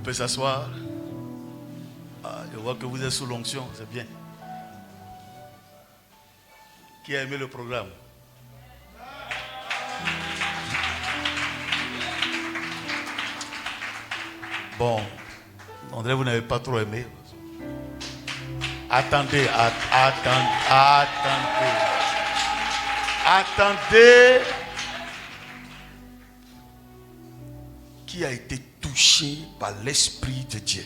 peut s'asseoir. Je vois que vous êtes sous l'onction, c'est bien. Qui a aimé le programme? Bon, André, vous n'avez pas trop aimé. Attendez. Qui a été touché par l'Esprit de Dieu?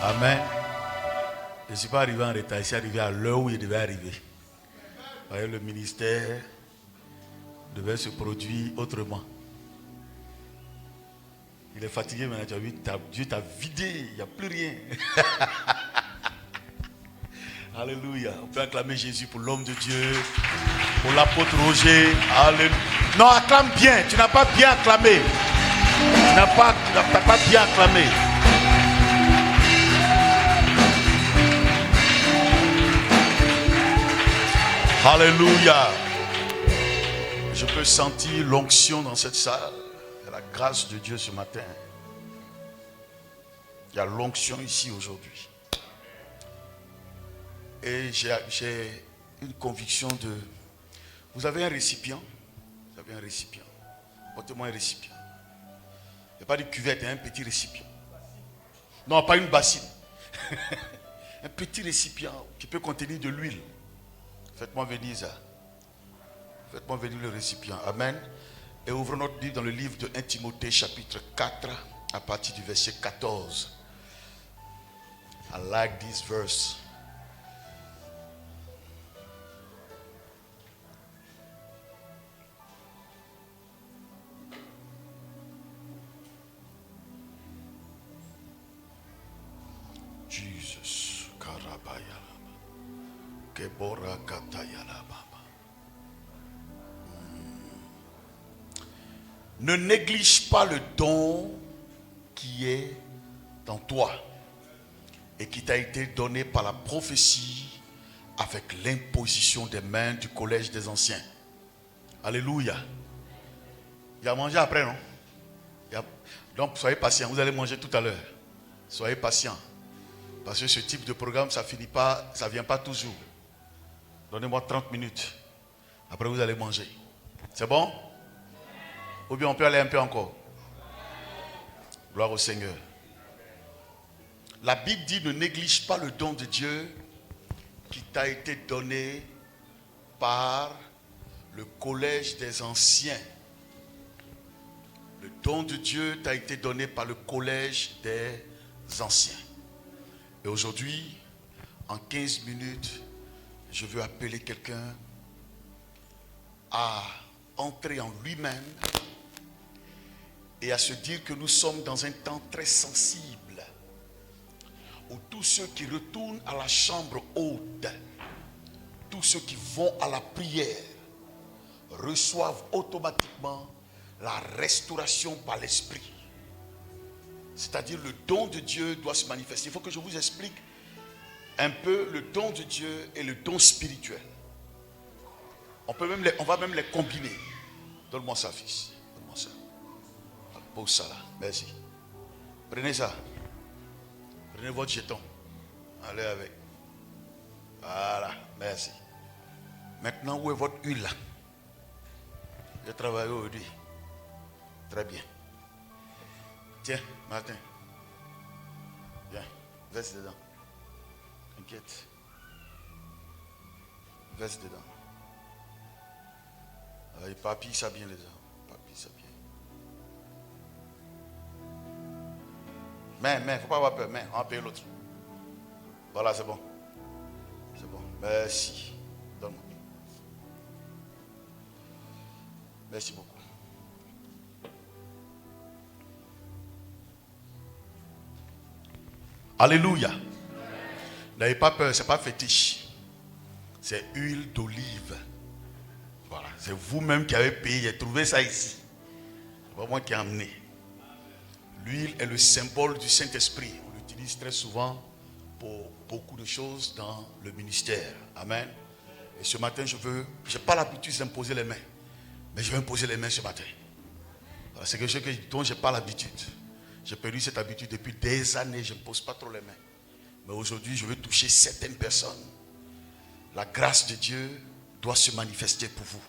Amen. Je ne suis pas arrivé en retard, je suis arrivé à l'heure où il devait arriver. Vous voyez, le ministère devait se produire autrement. Il est fatigué maintenant, tu as vu, Dieu t'a vidé, il n'y a plus rien. Alléluia. On peut acclamer Jésus pour l'homme de Dieu, pour l'apôtre Roger. Alléluia. Non, acclame bien, tu n'as pas bien acclamé. Tu n'as pas bien acclamé. Alléluia. Je peux sentir l'onction dans cette salle. Il y a la grâce de Dieu ce matin. Il y a l'onction ici aujourd'hui. Et j'ai une conviction de... Vous avez un récipient? Vous avez un récipient. Portez-moi un récipient. Il n'y a pas de cuvette, un petit récipient. Non, pas une bassine. Un petit récipient qui peut contenir de l'huile. Faites-moi venir ça. Faites-moi venir le récipient. Amen. Et ouvrons notre livre dans le livre de 1 Timothée chapitre 4 à partir du verset 14. I like this verse. Jesus. Karabaya. Kebora Katayala. Ne néglige pas le don qui est en toi et qui t'a été donné par la prophétie avec l'imposition des mains du collège des anciens. Alléluia. Il a mangé après, non? Donc soyez patient, vous allez manger tout à l'heure. Soyez patient. Parce que ce type de programme, ça finit pas, ça vient pas toujours. Donnez-moi 30 minutes. Après vous allez manger. C'est bon? Ou bien on peut aller un peu encore. Gloire au Seigneur. La Bible dit ne néglige pas le don de Dieu qui t'a été donné par le collège des anciens. Le don de Dieu t'a été donné par le collège des anciens. Et aujourd'hui, en 15 minutes, je veux appeler quelqu'un à entrer en lui-même et à se dire que nous sommes dans un temps très sensible où tous ceux qui retournent à la chambre haute, tous ceux qui vont à la prière reçoivent automatiquement la restauration par l'esprit. C'est-à-dire le don de Dieu doit se manifester. Il faut que je vous explique un peu le don de Dieu et le don spirituel. On va même les combiner. Donne-moi ça, fils. Donne-moi ça. Pose ça là. Merci. Prenez ça. Prenez votre jeton. Allez avec. Voilà. Merci. Maintenant, où est votre huile là? J'ai travaillé aujourd'hui. Très bien. Tiens, Martin. Viens. Verse dedans. T'inquiète. Verse dedans. Allez, papy, ça bien les gens. Papy, ça bien. Mais, faut pas avoir peur. Mais, on va payer l'autre. Voilà, c'est bon. C'est bon. Merci. Donne-moi. Merci beaucoup. Alléluia. N'ayez pas peur, ce n'est pas fétiche. C'est huile d'olive. Voilà, c'est vous-même qui avez payé. J'ai trouvé ça ici. C'est pas moi qui ai amené. L'huile est le symbole du Saint-Esprit. On l'utilise très souvent pour beaucoup de choses dans le ministère. Amen. Et ce matin, je n'ai pas l'habitude d'imposer les mains. Mais je vais imposer les mains ce matin. Voilà, c'est quelque chose dont je n'ai pas l'habitude. J'ai perdu cette habitude depuis des années. Je ne pose pas trop les mains. Mais aujourd'hui, je veux toucher certaines personnes. La grâce de Dieu doit se manifester pour vous.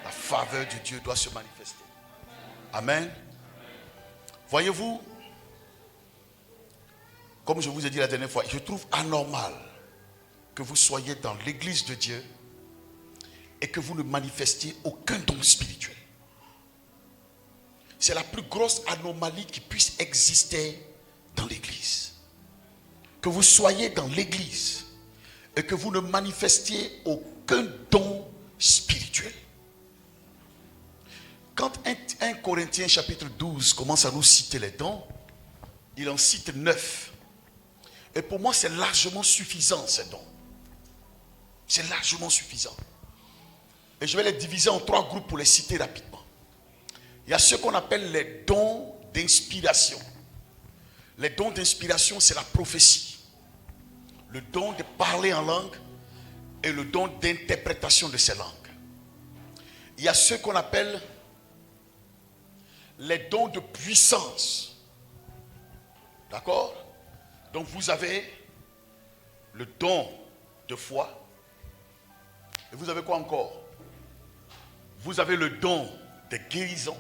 La faveur de Dieu doit se manifester. Amen. Voyez-vous, comme je vous ai dit la dernière fois, je trouve anormal que vous soyez dans l'église de Dieu et que vous ne manifestiez aucun don spirituel. C'est la plus grosse anomalie qui puisse exister dans l'église. Que vous soyez dans l'église et que vous ne manifestiez aucun don spirituel. Quand 1 Corinthiens chapitre 12 commence à nous citer les dons, il en cite 9. Et pour moi, c'est largement suffisant ces dons. C'est largement suffisant. Et je vais les diviser en 3 groupes pour les citer rapidement. Il y a ce qu'on appelle les dons d'inspiration. Les dons d'inspiration, c'est la prophétie. Le don de parler en langue et le don d'interprétation de ces langues. Il y a ce qu'on appelle les dons de puissance. D'accord? Donc vous avez le don de foi. Et vous avez quoi encore? Vous avez le don de guérison.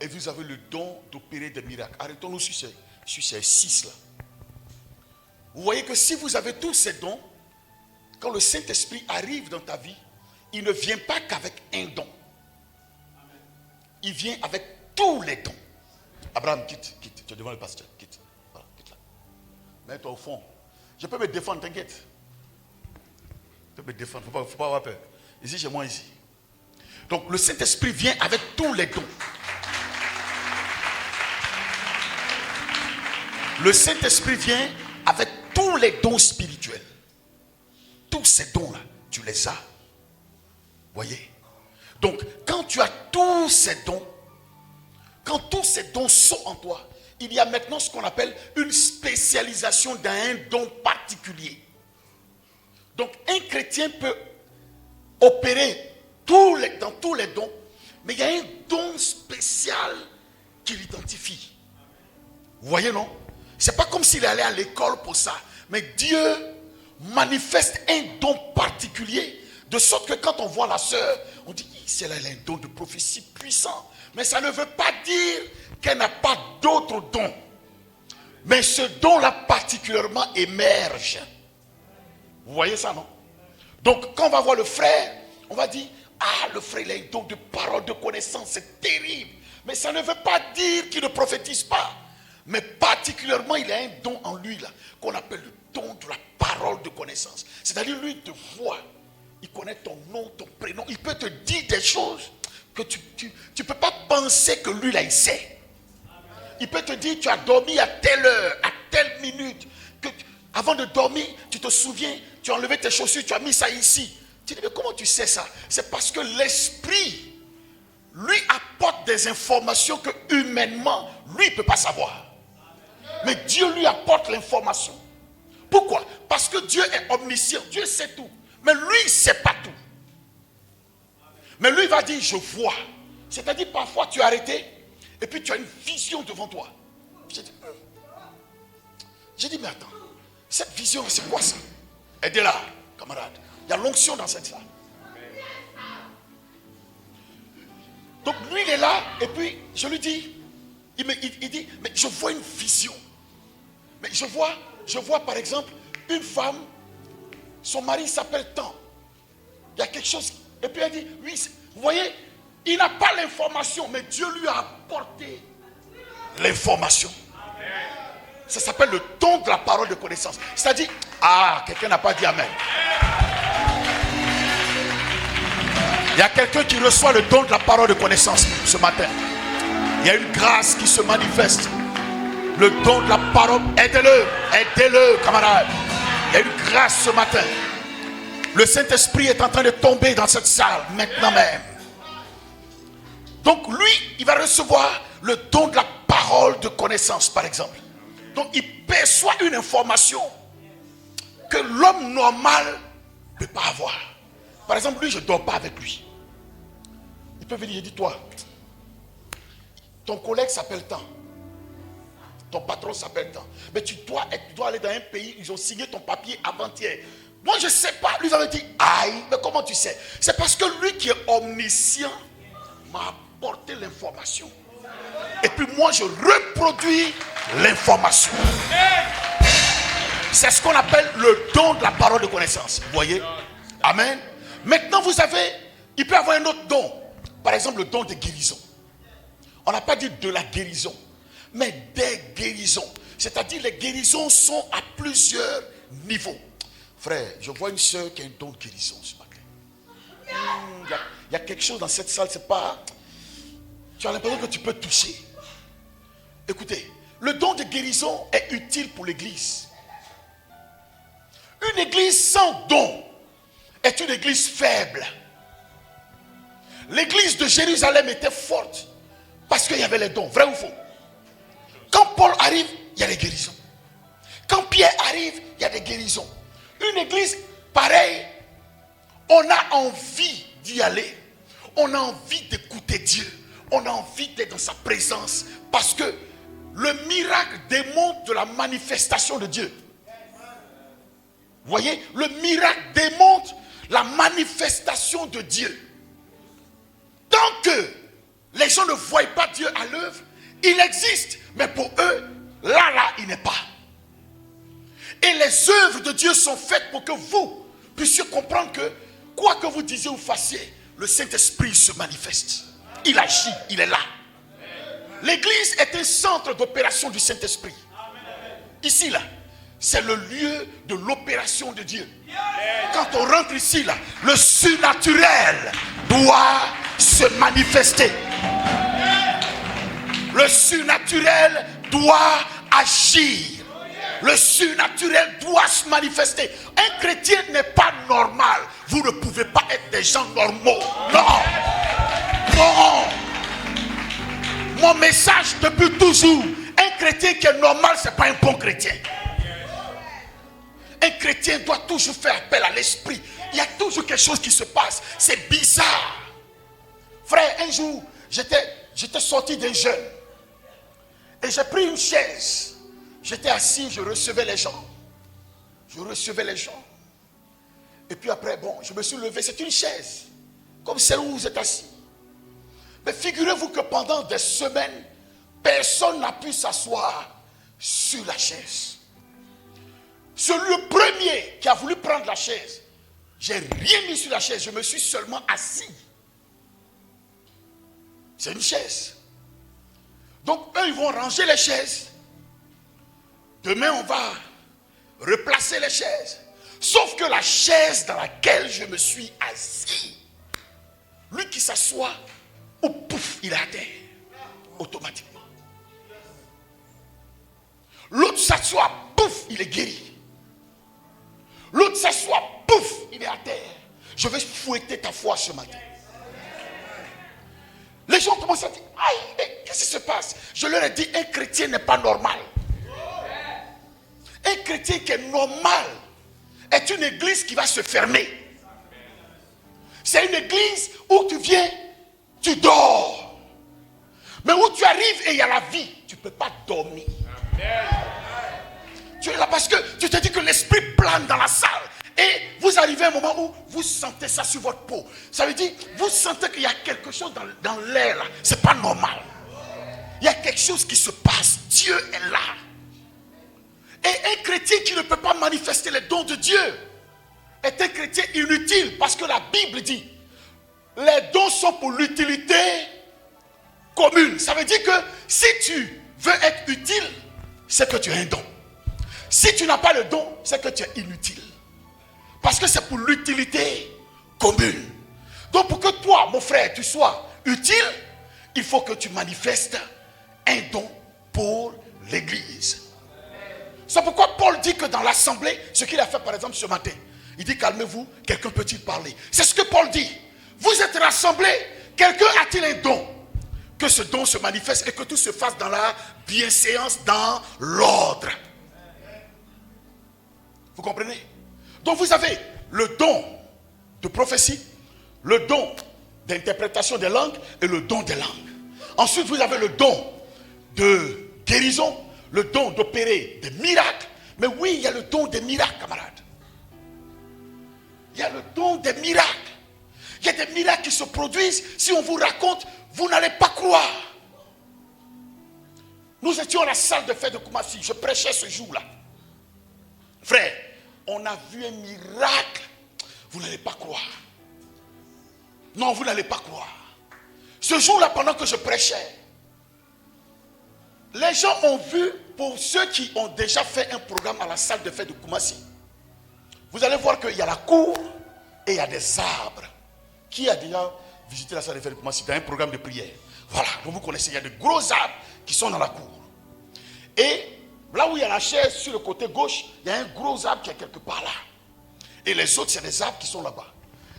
Et vous avez le don d'opérer des miracles. Arrêtons-nous sur ces 6 là. Vous voyez que si vous avez tous ces dons, quand le Saint-Esprit arrive dans ta vie, il ne vient pas qu'avec un don. Il vient avec tous les dons. Abraham, quitte. Tu es devant le pasteur. Quitte. Voilà, quitte là. Mets-toi au fond. Je peux me défendre, t'inquiète. Je peux me défendre. Il ne faut pas avoir peur. Ici, chez moi, ici. Donc, le Saint-Esprit vient avec tous les dons. Le Saint-Esprit vient avec tous les dons spirituels. Tous ces dons-là, tu les as. Voyez? Donc, quand tu as tous ces dons, quand tous ces dons sont en toi, il y a maintenant ce qu'on appelle une spécialisation dans un don particulier. Donc, un chrétien peut opérer dans tous les dons, mais il y a un don spécial qui l'identifie. Vous voyez, non? C'est pas comme s'il allait à l'école pour ça, mais Dieu manifeste un don particulier, de sorte que quand on voit la sœur, on dit, celle-là, elle a un don de prophétie puissant. Mais ça ne veut pas dire qu'elle n'a pas d'autres dons. Mais ce don-là particulièrement émerge. Vous voyez ça, non? Donc, quand on va voir le frère, on va dire, ah, le frère, il a un don de parole, de connaissance, c'est terrible. Mais ça ne veut pas dire qu'il ne prophétise pas. Mais particulièrement, il a un don en lui, là, qu'on appelle le don de la parole de connaissance. C'est-à-dire, lui, il te voit. Il connaît ton nom, ton prénom. Il peut te dire des choses que tu ne peux pas penser que lui, là, il sait. Il peut te dire, tu as dormi à telle heure, à telle minute. Avant de dormir, tu te souviens, tu as enlevé tes chaussures, tu as mis ça ici. Tu dis, mais comment tu sais ça? C'est parce que l'esprit, lui, apporte des informations que humainement, lui, il ne peut pas savoir. Mais Dieu lui apporte l'information. Pourquoi? Parce que Dieu est omniscient, Dieu sait tout. Mais lui, il ne sait pas tout. Mais lui, il va dire, je vois. C'est-à-dire, parfois, tu es arrêté, et puis tu as une vision devant toi. J'ai dit, mais attends, cette vision, c'est quoi ça? Aidez-la, camarade. Il y a l'onction dans cette salle. Donc, lui, il est là, et puis, je lui dis, il dit, mais je vois une vision. Mais je vois par exemple, une femme, son mari s'appelle tant. Il y a quelque chose. Et puis elle dit, oui, vous voyez, il n'a pas l'information, mais Dieu lui a apporté l'information. Ça s'appelle le don de la parole de connaissance. C'est-à-dire, ah, quelqu'un n'a pas dit amen. Il y a quelqu'un qui reçoit le don de la parole de connaissance ce matin. Il y a une grâce qui se manifeste. Le don de la parole, aidez-le, camarade. Il y a une grâce ce matin. Le Saint-Esprit est en train de tomber dans cette salle, maintenant même. Donc lui, il va recevoir le don de la parole de connaissance, par exemple. Donc, il perçoit une information que l'homme normal ne peut pas avoir. Par exemple, lui, je ne dors pas avec lui. Il peut venir et dire, toi, ton collègue s'appelle tant. Ton patron s'appelle tant. Mais tu dois aller dans un pays, ils ont signé ton papier avant-hier. Moi, je ne sais pas. Lui, il va me dire, aïe, mais comment tu sais? C'est parce que lui qui est omniscient m'a apporté l'information. Et puis moi, je reproduis l'information. C'est ce qu'on appelle le don de la parole de connaissance. Vous voyez? Amen. Maintenant, il peut y avoir un autre don. Par exemple, le don de guérison. On n'a pas dit de la guérison, mais des guérisons. C'est-à-dire, les guérisons sont à plusieurs niveaux. Frère, je vois une soeur qui a un don de guérison ce matin. Il y a quelque chose dans cette salle, c'est pas... Tu as l'impression que tu peux toucher. Écoutez, le don de guérison est utile pour l'église. Une église sans don est une église faible. L'église de Jérusalem était forte parce qu'il y avait les dons, vrai ou faux? Quand Paul arrive, il y a des guérisons. Quand Pierre arrive, il y a des guérisons. Une église pareille, on a envie d'y aller. On a envie d'écouter Dieu. On a envie d'être dans sa présence parce que le miracle démontre de la manifestation de Dieu. Vous voyez, le miracle démontre la manifestation de Dieu. Tant que les gens ne voient pas Dieu à l'œuvre, il existe, mais pour eux, là, il n'est pas. Et les œuvres de Dieu sont faites pour que vous puissiez comprendre que, quoi que vous disiez ou fassiez, le Saint-Esprit se manifeste. Il agit, il est là. L'église est un centre d'opération du Saint-Esprit. Ici, là, c'est le lieu de l'opération de Dieu. Quand on rentre ici, là, le surnaturel doit se manifester. Le surnaturel doit agir. Le surnaturel doit se manifester. Un chrétien n'est pas normal. Vous ne pouvez pas être des gens normaux. Non. Non. Mon message depuis toujours, un chrétien qui est normal, ce n'est pas un bon chrétien. Un chrétien doit toujours faire appel à l'esprit. Il y a toujours quelque chose qui se passe. C'est bizarre. Frère, un jour, j'étais sorti d'un jeûne. Et j'ai pris une chaise. J'étais assis, je recevais les gens. Et puis après, je me suis levé. C'est une chaise. Comme celle où vous êtes assis. Mais figurez-vous que pendant des semaines, personne n'a pu s'asseoir sur la chaise. Le premier qui a voulu prendre la chaise, j'ai rien mis sur la chaise, je me suis seulement assis. C'est une chaise. Donc eux, ils vont ranger les chaises. Demain, on va replacer les chaises. Sauf que la chaise dans laquelle je me suis assis, lui qui s'assoit, ou pouf, il est à terre. Automatiquement. L'autre s'assoit, pouf, il est guéri. L'autre s'assoit, pouf, il est à terre. Je vais fouetter ta foi ce matin. Les gens commencent à dire, aïe, mais qu'est-ce qui se passe? Je leur ai dit, un chrétien n'est pas normal. Un chrétien qui est normal est une église qui va se fermer. C'est une église où tu viens, tu dors. Mais où tu arrives et il y a la vie, tu ne peux pas dormir. Tu es là parce que tu te dis que l'esprit plane dans la salle. Et vous arrivez à un moment où vous sentez ça sur votre peau. Ça veut dire, vous sentez qu'il y a quelque chose dans l'air là. C'est pas normal. Il y a quelque chose qui se passe. Dieu est là. Et un chrétien qui ne peut pas manifester les dons de Dieu est un chrétien inutile. Parce que la Bible dit, les dons sont pour l'utilité commune. Ça veut dire que si tu veux être utile, c'est que tu as un don. Si tu n'as pas le don, c'est que tu es inutile. Parce que c'est pour l'utilité commune. Donc pour que toi, mon frère, tu sois utile, il faut que tu manifestes un don pour l'église. C'est pourquoi Paul dit que dans l'assemblée, ce qu'il a fait par exemple ce matin, il dit calmez-vous, quelqu'un peut-il parler? C'est ce que Paul dit. Vous êtes rassemblés, quelqu'un a-t-il un don que ce don se manifeste et que tout se fasse dans la bienséance, dans l'ordre. Vous comprenez? Donc vous avez le don de prophétie, le don d'interprétation des langues et le don des langues. Ensuite, vous avez le don de guérison, le don d'opérer des miracles. Mais oui, il y a le don des miracles, camarades. Il y a le don des miracles. Il y a des miracles qui se produisent. Si on vous raconte, vous n'allez pas croire. Nous étions à la salle de fête de Koumassi. Je prêchais ce jour-là. Frère, on a vu un miracle. Vous n'allez pas croire. Non, vous n'allez pas croire. Ce jour-là, pendant que je prêchais, les gens ont vu, pour ceux qui ont déjà fait un programme à la salle de fête de Koumassi, vous allez voir qu'il y a la cour et il y a des arbres. Qui a déjà visité la salle de fête de Koumassi dans un programme de prière? Voilà, donc vous connaissez, il y a de gros arbres qui sont dans la cour. Et là où il y a la chaise, sur le côté gauche, il y a un gros arbre qui est quelque part là. Et les autres, c'est des arbres qui sont là-bas.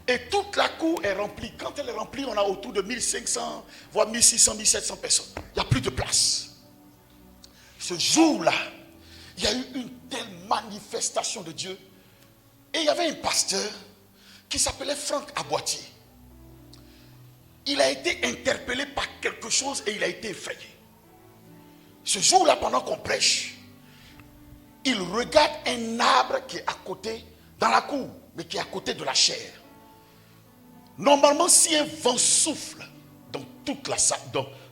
Et toute la cour est remplie. Quand elle est remplie, on a autour de 1500, voire 1600, 1700 personnes. Il n'y a plus de place. Ce jour-là, il y a eu une telle manifestation de Dieu. Et il y avait un pasteur qui s'appelait Franck Aboitier. Il a été interpellé par quelque chose et il a été effrayé. Ce jour-là, pendant qu'on prêche, il regarde un arbre qui est à côté, dans la cour, mais qui est à côté de la chaire. Normalement, si un vent souffle dans toute la salle,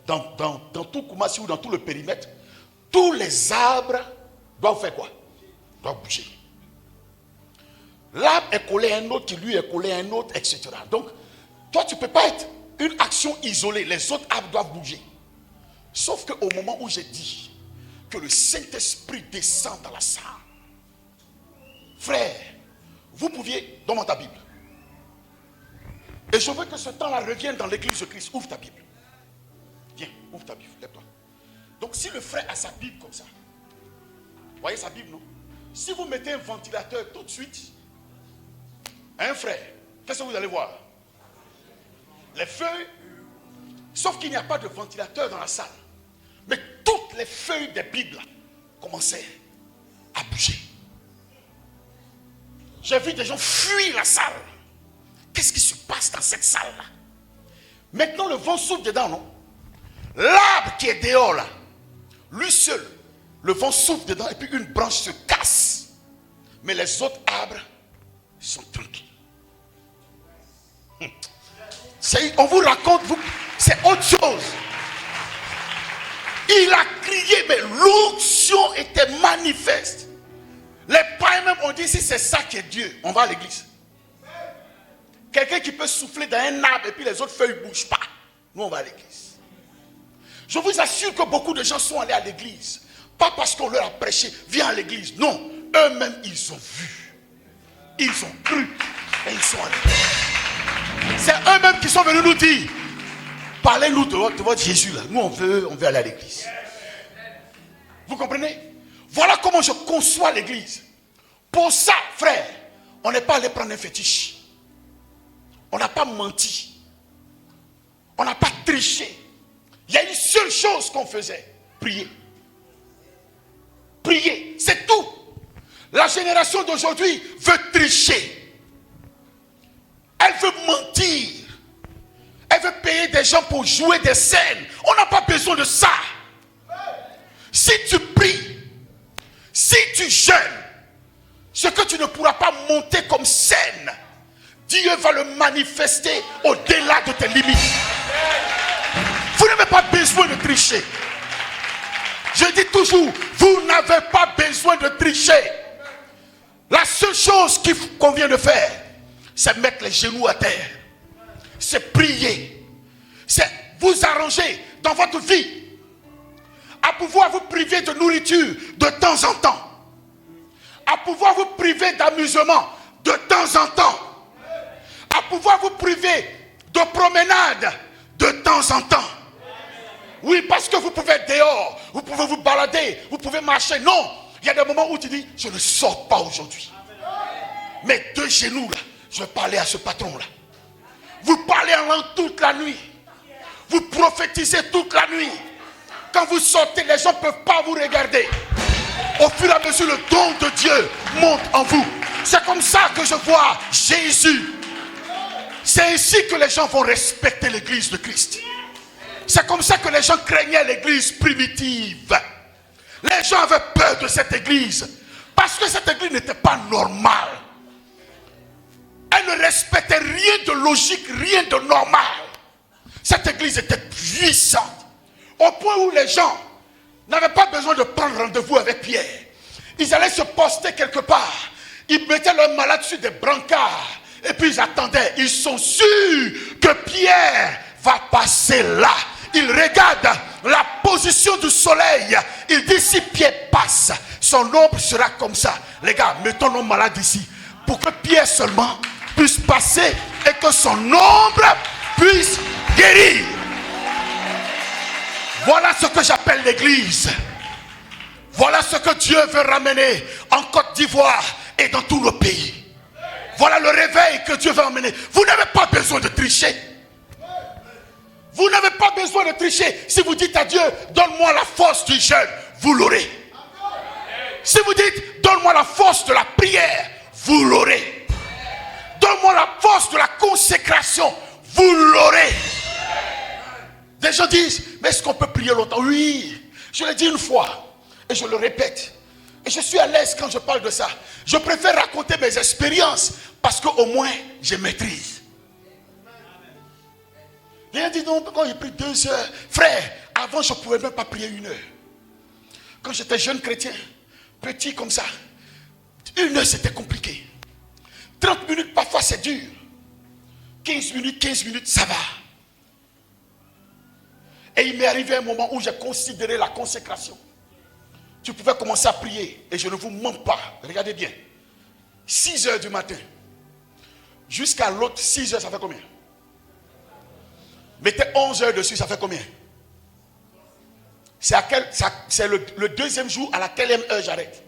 dans tout Koumassi ou dans tout le périmètre, tous les arbres doivent faire quoi? Doivent bouger. L'arbre est collé à un autre, qui lui est collé à un autre, etc. Donc, toi, tu ne peux pas être une action isolée. Les autres arbres doivent bouger. Sauf qu'au moment où j'ai dit que le Saint-Esprit descend dans la salle, frère, vous pouviez, donne-moi ta Bible. Et je veux que ce temps-là revienne dans l'église de Christ. Ouvre ta Bible. Viens, ouvre ta Bible, lève-toi. Donc si le frère a sa Bible comme ça, vous voyez sa Bible, non? Si vous mettez un ventilateur tout de suite, un frère, qu'est-ce que vous allez voir? Les feuilles, sauf qu'il n'y a pas de ventilateur dans la salle. Mais toutes les feuilles des Bibles commençaient à bouger. J'ai vu des gens fuir la salle. Qu'est-ce qui se passe dans cette salle-là? Maintenant, le vent souffle dedans, non? L'arbre qui est dehors, là, lui seul, le vent souffle dedans et puis une branche se casse. Mais les autres arbres sont tranquilles. On vous raconte, c'est autre chose. Il a crié, mais l'onction était manifeste. Les pères même ont dit, si c'est ça qui est Dieu, on va à l'église. Quelqu'un qui peut souffler dans un arbre et puis les autres feuilles ne bougent pas. Nous, on va à l'église. Je vous assure que beaucoup de gens sont allés à l'église. Pas parce qu'on leur a prêché, viens à l'église. Non, eux-mêmes, ils ont vu. Ils ont cru. Et ils sont allés. C'est eux-mêmes qui sont venus nous dire, parlez-nous de votre Jésus là. Nous, on veut aller à l'église. Vous comprenez? Voilà comment je conçois l'église. Pour ça, frère, on n'est pas allé prendre un fétiche. On n'a pas menti. On n'a pas triché. Il y a une seule chose qu'on faisait. Prier. Prier. C'est tout. La génération d'aujourd'hui veut tricher. Elle veut mentir. Elle veut payer des gens pour jouer des scènes. On n'a pas besoin de ça. Si tu pries, si tu jeûnes, ce que tu ne pourras pas monter comme scène, Dieu va le manifester au-delà de tes limites. Vous n'avez pas besoin de tricher. Je dis toujours, vous n'avez pas besoin de tricher. La seule chose qu'il convient de faire, c'est mettre les genoux à terre. C'est prier. C'est vous arranger dans votre vie à pouvoir vous priver de nourriture de temps en temps. À pouvoir vous priver d'amusement de temps en temps. À pouvoir vous priver de promenade de temps en temps. Oui, parce que vous pouvez être dehors, vous pouvez vous balader, vous pouvez marcher. Non, il y a des moments où tu dis, je ne sors pas aujourd'hui. Mais de genoux là, je vais parler à ce patron là. Vous parlez en langue toute la nuit. Vous prophétisez toute la nuit. Quand vous sortez, les gens ne peuvent pas vous regarder. Au fur et à mesure, le don de Dieu monte en vous. C'est comme ça que je vois Jésus. C'est ainsi que les gens vont respecter l'église de Christ. C'est comme ça que les gens craignaient l'église primitive. Les gens avaient peur de cette église. Parce que cette église n'était pas normale. Elle ne respectait rien de logique, rien de normal. Cette église était puissante. Au point où les gens n'avaient pas besoin de prendre rendez-vous avec Pierre. Ils allaient se poster quelque part. Ils mettaient leurs malades sur des brancards. Et puis ils attendaient. Ils sont sûrs que Pierre va passer là. Ils regardent la position du soleil. Ils disent si Pierre passe, son ombre sera comme ça. Les gars, mettons nos malades ici. Pour que Pierre seulement puisse passer et que son ombre puisse guérir. Voilà ce que j'appelle l'église. Voilà ce que Dieu veut ramener en Côte d'Ivoire et dans tout le pays. Voilà le réveil que Dieu veut emmener. Vous n'avez pas besoin de tricher. Vous n'avez pas besoin de tricher. Si vous dites à Dieu, donne-moi la force du jeûne, vous l'aurez. Si vous dites, donne-moi la force de la prière, vous l'aurez. Donne-moi la force de la consécration, vous l'aurez. Des gens disent, mais est-ce qu'on peut prier longtemps? Oui, je l'ai dit une fois et je le répète. Et je suis à l'aise quand je parle de ça. Je préfère raconter mes expériences parce qu'au moins je maîtrise. Les gens disent, non, quand j'ai pris 2 heures, frère, avant je ne pouvais même pas prier 1 heure. Quand j'étais jeune chrétien, petit comme ça, 1 heure c'était compliqué. 30 minutes parfois c'est dur. 15 minutes, ça va. Et il m'est arrivé un moment où j'ai considéré la consécration. Tu pouvais commencer à prier, et je ne vous mens pas, regardez bien. 6 heures du matin, jusqu'à l'autre 6 heures, ça fait combien? Mettez 11 heures dessus, ça fait combien? C'est le deuxième jour, à la quelle heure j'arrête?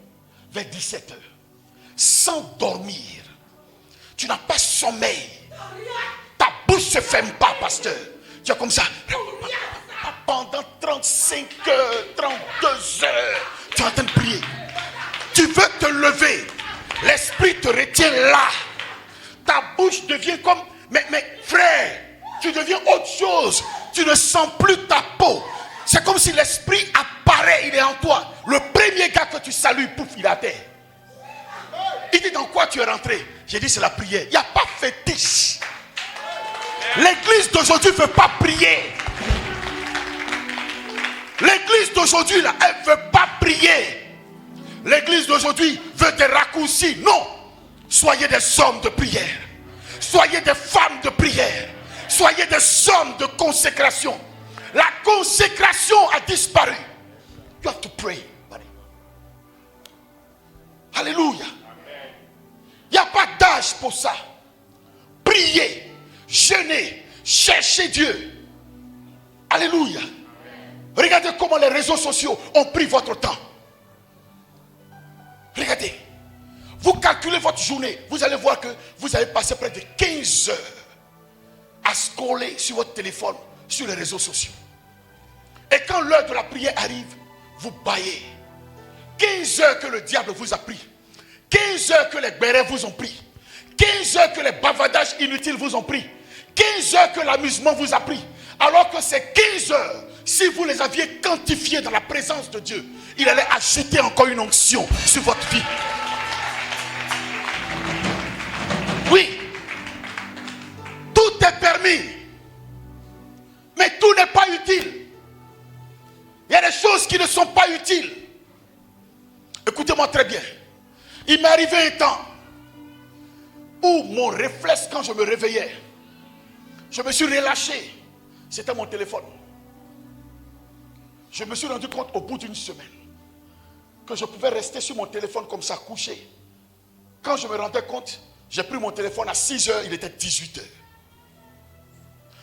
Vers 17 heures. Sans dormir. Tu n'as pas sommeil. Ta bouche ne se ferme pas, pasteur. Tu es comme ça. Pendant 35 heures, 32 heures, tu es en train de prier. Tu veux te lever. L'esprit te retient là. Ta bouche devient comme... Mais frère, tu deviens autre chose. Tu ne sens plus ta peau. C'est comme si l'esprit apparaît, il est en toi. Le premier gars que tu salues, pouf, il est à terre. Il dit, dans quoi tu es rentré? J'ai dit, c'est la prière. Il n'y a pas fétiche. L'église d'aujourd'hui ne veut pas prier. L'église d'aujourd'hui, là, elle ne veut pas prier. L'église d'aujourd'hui veut des raccourcis. Non. Soyez des hommes de prière. Soyez des femmes de prière. Soyez des hommes de consécration. La consécration a disparu. You have to pray. Alléluia. Il n'y a pas d'âge pour ça. Priez, jeûnez, cherchez Dieu. Alléluia. Regardez comment les réseaux sociaux ont pris votre temps. Regardez. Vous calculez votre journée. Vous allez voir que vous avez passé près de 15 heures à scroller sur votre téléphone, sur les réseaux sociaux. Et quand l'heure de la prière arrive, vous baillez. 15 heures que le diable vous a pris. 15 heures que les bérets vous ont pris. 15 heures que les bavardages inutiles vous ont pris. 15 heures que l'amusement vous a pris. Alors que ces 15 heures, si vous les aviez quantifiées dans la présence de Dieu, il allait ajouter encore une onction sur votre vie. Oui. Tout est permis. Mais tout n'est pas utile. Il y a des choses qui ne sont pas utiles. Écoutez-moi très bien. Il m'est arrivé un temps où mon réflexe, quand je me réveillais, je me suis relâché. C'était mon téléphone. Je me suis rendu compte au bout d'une semaine que je pouvais rester sur mon téléphone comme ça, couché. Quand je me rendais compte, j'ai pris mon téléphone à 6 heures, il était 18 heures.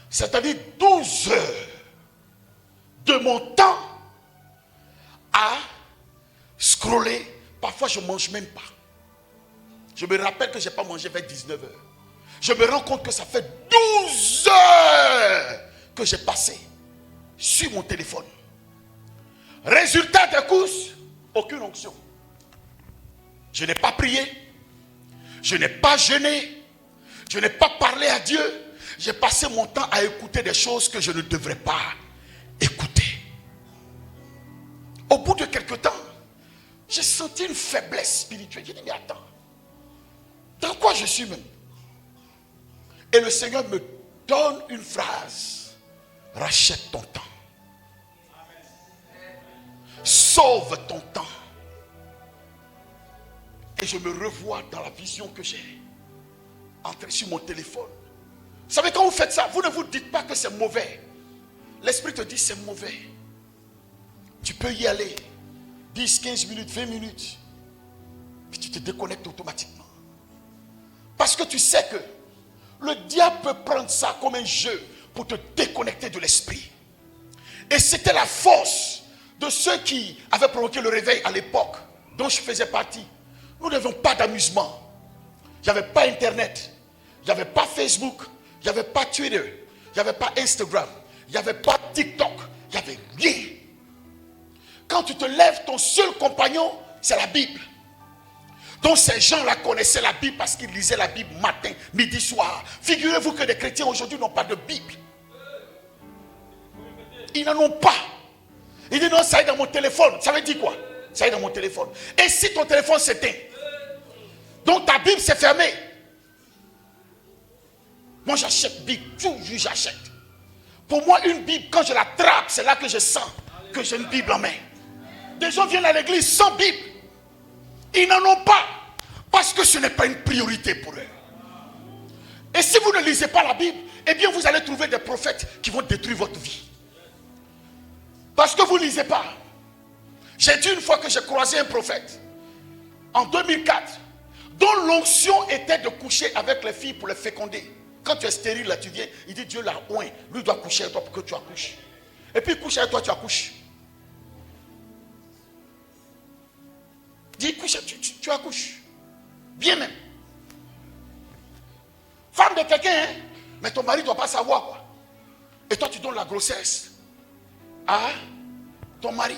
C'est-à-dire 12 heures de mon temps à scroller. Parfois, je ne mange même pas. Je me rappelle que je n'ai pas mangé vers 19 heures. Je me rends compte que ça fait 12 heures que j'ai passé sur mon téléphone. Résultat des courses, aucune onction. Je n'ai pas prié, je n'ai pas jeûné, je n'ai pas parlé à Dieu. J'ai passé mon temps à écouter des choses que je ne devrais pas écouter. Au bout de quelque temps, j'ai senti une faiblesse spirituelle. J'ai dit, mais attends, dans quoi je suis même? Et le Seigneur me donne une phrase: rachète ton temps. Sauve ton temps. Et je me revois dans la vision que j'ai, entré sur mon téléphone. Vous savez, quand vous faites ça, vous ne vous dites pas que c'est mauvais. L'esprit te dit c'est mauvais. Tu peux y aller 10, 15 minutes, 20 minutes. Puis tu te déconnectes automatiquement. Parce que tu sais que le diable peut prendre ça comme un jeu pour te déconnecter de l'esprit. Et c'était la force de ceux qui avaient provoqué le réveil à l'époque, dont je faisais partie. Nous n'avions pas d'amusement. Il n'y avait pas Internet. Il n'y avait pas Facebook. Il n'y avait pas Twitter. Il n'y avait pas Instagram. Il n'y avait pas TikTok. Il n'y avait rien. Quand tu te lèves, ton seul compagnon, c'est la Bible. Donc ces gens-là connaissaient la Bible parce qu'ils lisaient la Bible matin, midi, soir. Figurez-vous que les chrétiens aujourd'hui n'ont pas de Bible. Ils n'en ont pas. Ils disent non, ça est dans mon téléphone. Ça veut dire quoi? Ça est dans mon téléphone. Et si ton téléphone s'éteint, donc ta Bible s'est fermée. Moi j'achète Bible, toujours j'achète. Pour moi une Bible, quand je la trappe, c'est là que je sens que j'ai une Bible en main. Des gens viennent à l'église sans Bible. Ils n'en ont pas. Parce que ce n'est pas une priorité pour eux. Et si vous ne lisez pas la Bible, eh bien vous allez trouver des prophètes qui vont détruire votre vie. Parce que vous ne lisez pas. J'ai dit une fois que j'ai croisé un prophète en 2004 dont l'onction était de coucher avec les filles pour les féconder. Quand tu es stérile là, tu viens, il dit Dieu l'a oint, lui doit coucher avec toi pour que tu accouches. Et puis il couche avec toi, tu accouches. Dis couche, tu accouches. Bien même. Femme de quelqu'un, hein? Mais ton mari ne doit pas savoir quoi. Et toi tu donnes la grossesse à ton mari.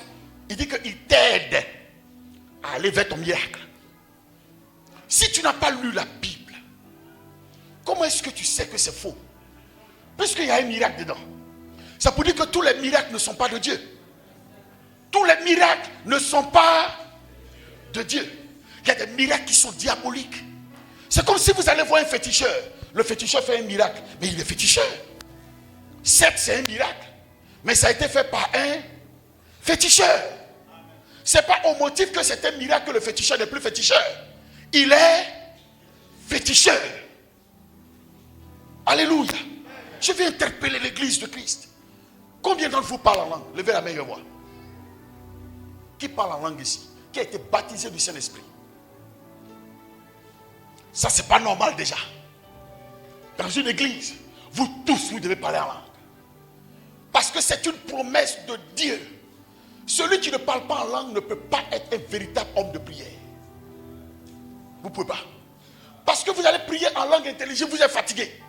Il dit qu'il t'aide à aller vers ton miracle. Si tu n'as pas lu la Bible, comment est-ce que tu sais que c'est faux? Puisqu'il y a un miracle dedans. Ça peut dire que tous les miracles ne sont pas de Dieu. Tous les miracles ne sont pas de Dieu. Il y a des miracles qui sont diaboliques. C'est comme si vous allez voir un féticheur. Le féticheur fait un miracle, mais il est féticheur. Certes, c'est un miracle, mais ça a été fait par un féticheur. C'est pas au motif que c'est un miracle que le féticheur n'est plus féticheur. Il est féticheur. Alléluia. Je vais interpeller l'église de Christ. Combien d'entre vous parlent en langue? Levez la main et voir. Qui parle en langue ici? Qui a été baptisé du Saint-Esprit? Ça, c'est pas normal déjà. Dans une église, vous tous, vous devez parler en langue. Parce que c'est une promesse de Dieu. Celui qui ne parle pas en langue ne peut pas être un véritable homme de prière. Vous ne pouvez pas. Parce que vous allez prier en langue intelligible, vous êtes fatigué.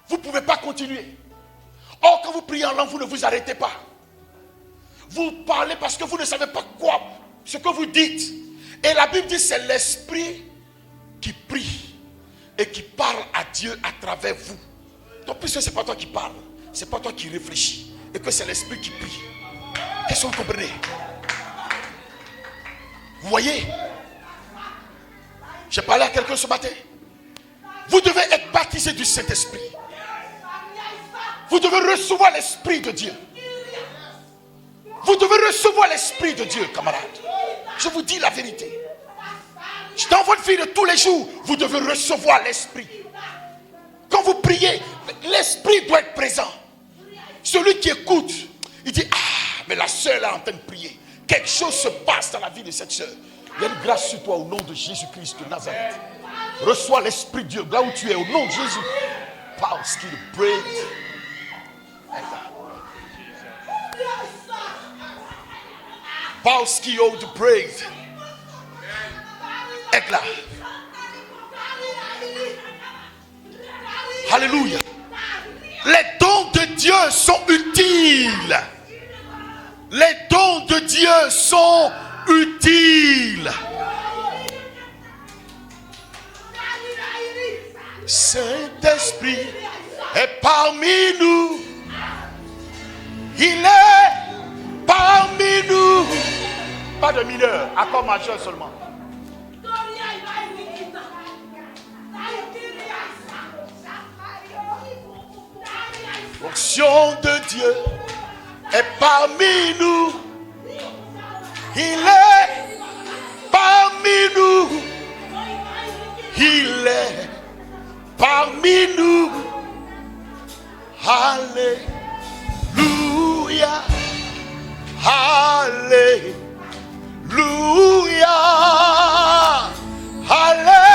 Vous ne pouvez pas continuer. Or, quand vous priez en langue, vous ne vous arrêtez pas. Vous parlez parce que vous ne savez pas quoi, ce que vous dites. Et la Bible dit c'est l'esprit qui prie et qui parle à Dieu à travers vous. Donc, puisque ce n'est pas toi qui parles, ce n'est pas toi qui réfléchis, et que c'est l'esprit qui prie. Qu'est-ce que vous comprenez? Vous voyez? J'ai parlé à quelqu'un ce matin. Vous devez être baptisé du Saint-Esprit. Vous devez recevoir l'Esprit de Dieu. Vous devez recevoir l'Esprit de Dieu, camarades. Je vous dis la vérité. Dans votre vie de tous les jours, vous devez recevoir l'Esprit. Quand vous priez, l'Esprit doit être présent. Celui qui écoute, il dit, ah, mais la sœur est en train de prier. Quelque chose se passe dans la vie de cette sœur. Il y a une grâce sur toi au nom de Jésus-Christ de Nazareth. Reçois l'Esprit de Dieu là où tu es au nom de Jésus. Pauski the praise. Pauski oh the praise. Éclat. Alléluia. Les dons de de Dieu sont utiles. Les dons de Dieu sont utiles. Saint-Esprit est parmi nous. Il est parmi nous. Pas de mineur, accord majeur seulement. L'onction de Dieu est parmi nous. Il est parmi nous. Il est parmi nous. Alléluia. Alléluia. Alléluia.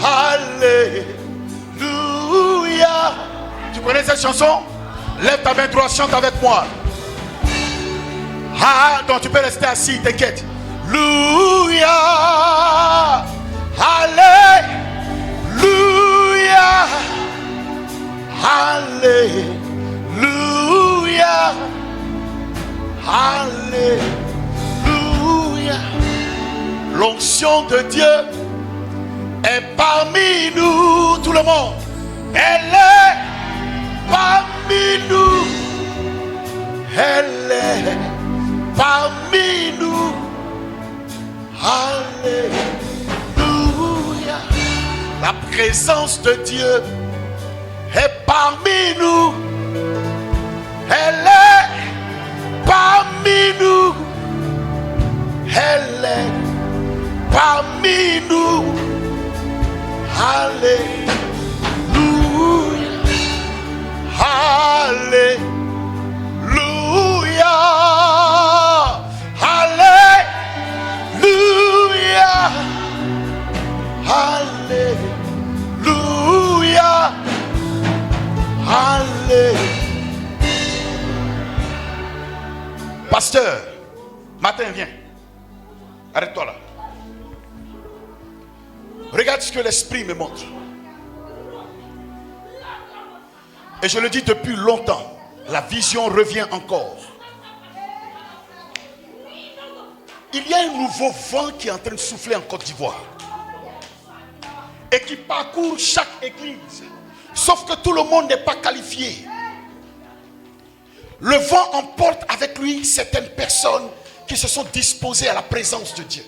Alléluia. Tu connais cette chanson? Lève ta main droite, chante avec moi. Ah, donc tu peux rester assis, t'inquiète. Alléluia. Alléluia. Alléluia. Alléluia. L'onction de Dieu est parmi nous. Tout le monde. Elle est parmi nous. Elle est parmi nous. Alléluia. La présence de Dieu est parmi nous. Elle est parmi nous. Elle est parmi nous. Alléluia. Alléluia. Alléluia. Alléluia. Alléluia. Pasteur, matin, viens. Arrête-toi là. Regarde ce que l'Esprit me montre. Et je le dis depuis longtemps. La vision revient encore. Il y a un nouveau vent qui est en train de souffler en Côte d'Ivoire. Et qui parcourt chaque église. Sauf que tout le monde n'est pas qualifié. Le vent emporte avec lui certaines personnes qui se sont disposées à la présence de Dieu.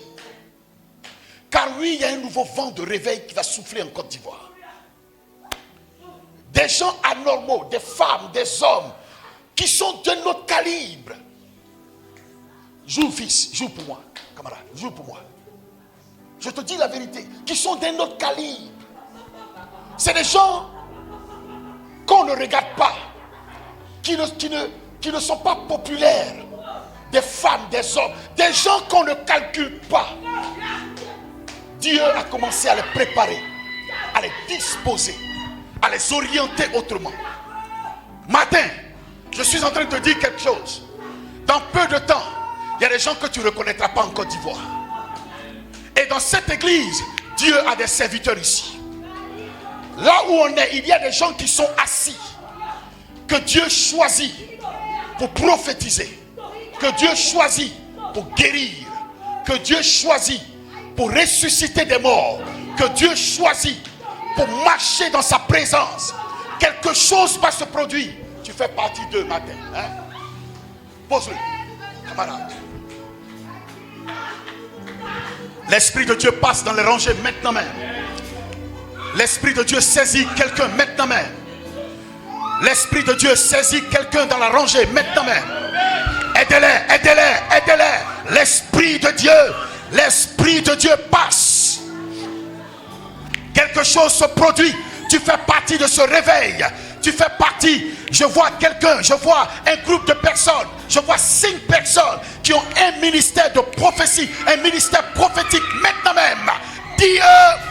Car oui, il y a un nouveau vent de réveil qui va souffler en Côte d'Ivoire. Des gens anormaux, des femmes, des hommes qui sont de notre calibre. Joue fils, joue pour moi, camarade, joue pour moi. Je te dis la vérité, qui sont de notre calibre. C'est des gens qu'on ne regarde pas, qui ne sont pas populaires. Des femmes, des hommes, des gens qu'on ne calcule pas. Dieu a commencé à les préparer, à les disposer, à les orienter autrement. Matin, je suis en train de te dire quelque chose. Dans peu de temps, il y a des gens que tu ne reconnaîtras pas en Côte d'Ivoire. Et dans cette église, Dieu a des serviteurs ici. Là où on est, il y a des gens qui sont assis, que Dieu choisit pour prophétiser, que Dieu choisit pour guérir, que Dieu choisit pour ressusciter des morts, que Dieu choisit pour marcher dans sa présence. Quelque chose va se produire. Tu fais partie d'eux matin. Hein? Pose-le, camarade. L'Esprit de Dieu passe dans les rangées maintenant même. L'Esprit de Dieu saisit quelqu'un maintenant même. L'Esprit de Dieu saisit quelqu'un dans la rangée maintenant même. Aidez-les, aidez-les, aidez-les. L'Esprit de Dieu passe. Quelque chose se produit. Tu fais partie de ce réveil. Tu fais partie. Je vois quelqu'un, je vois un groupe de personnes. Je vois 5 personnes qui ont un ministère de prophétie, un ministère prophétique maintenant même. Dieu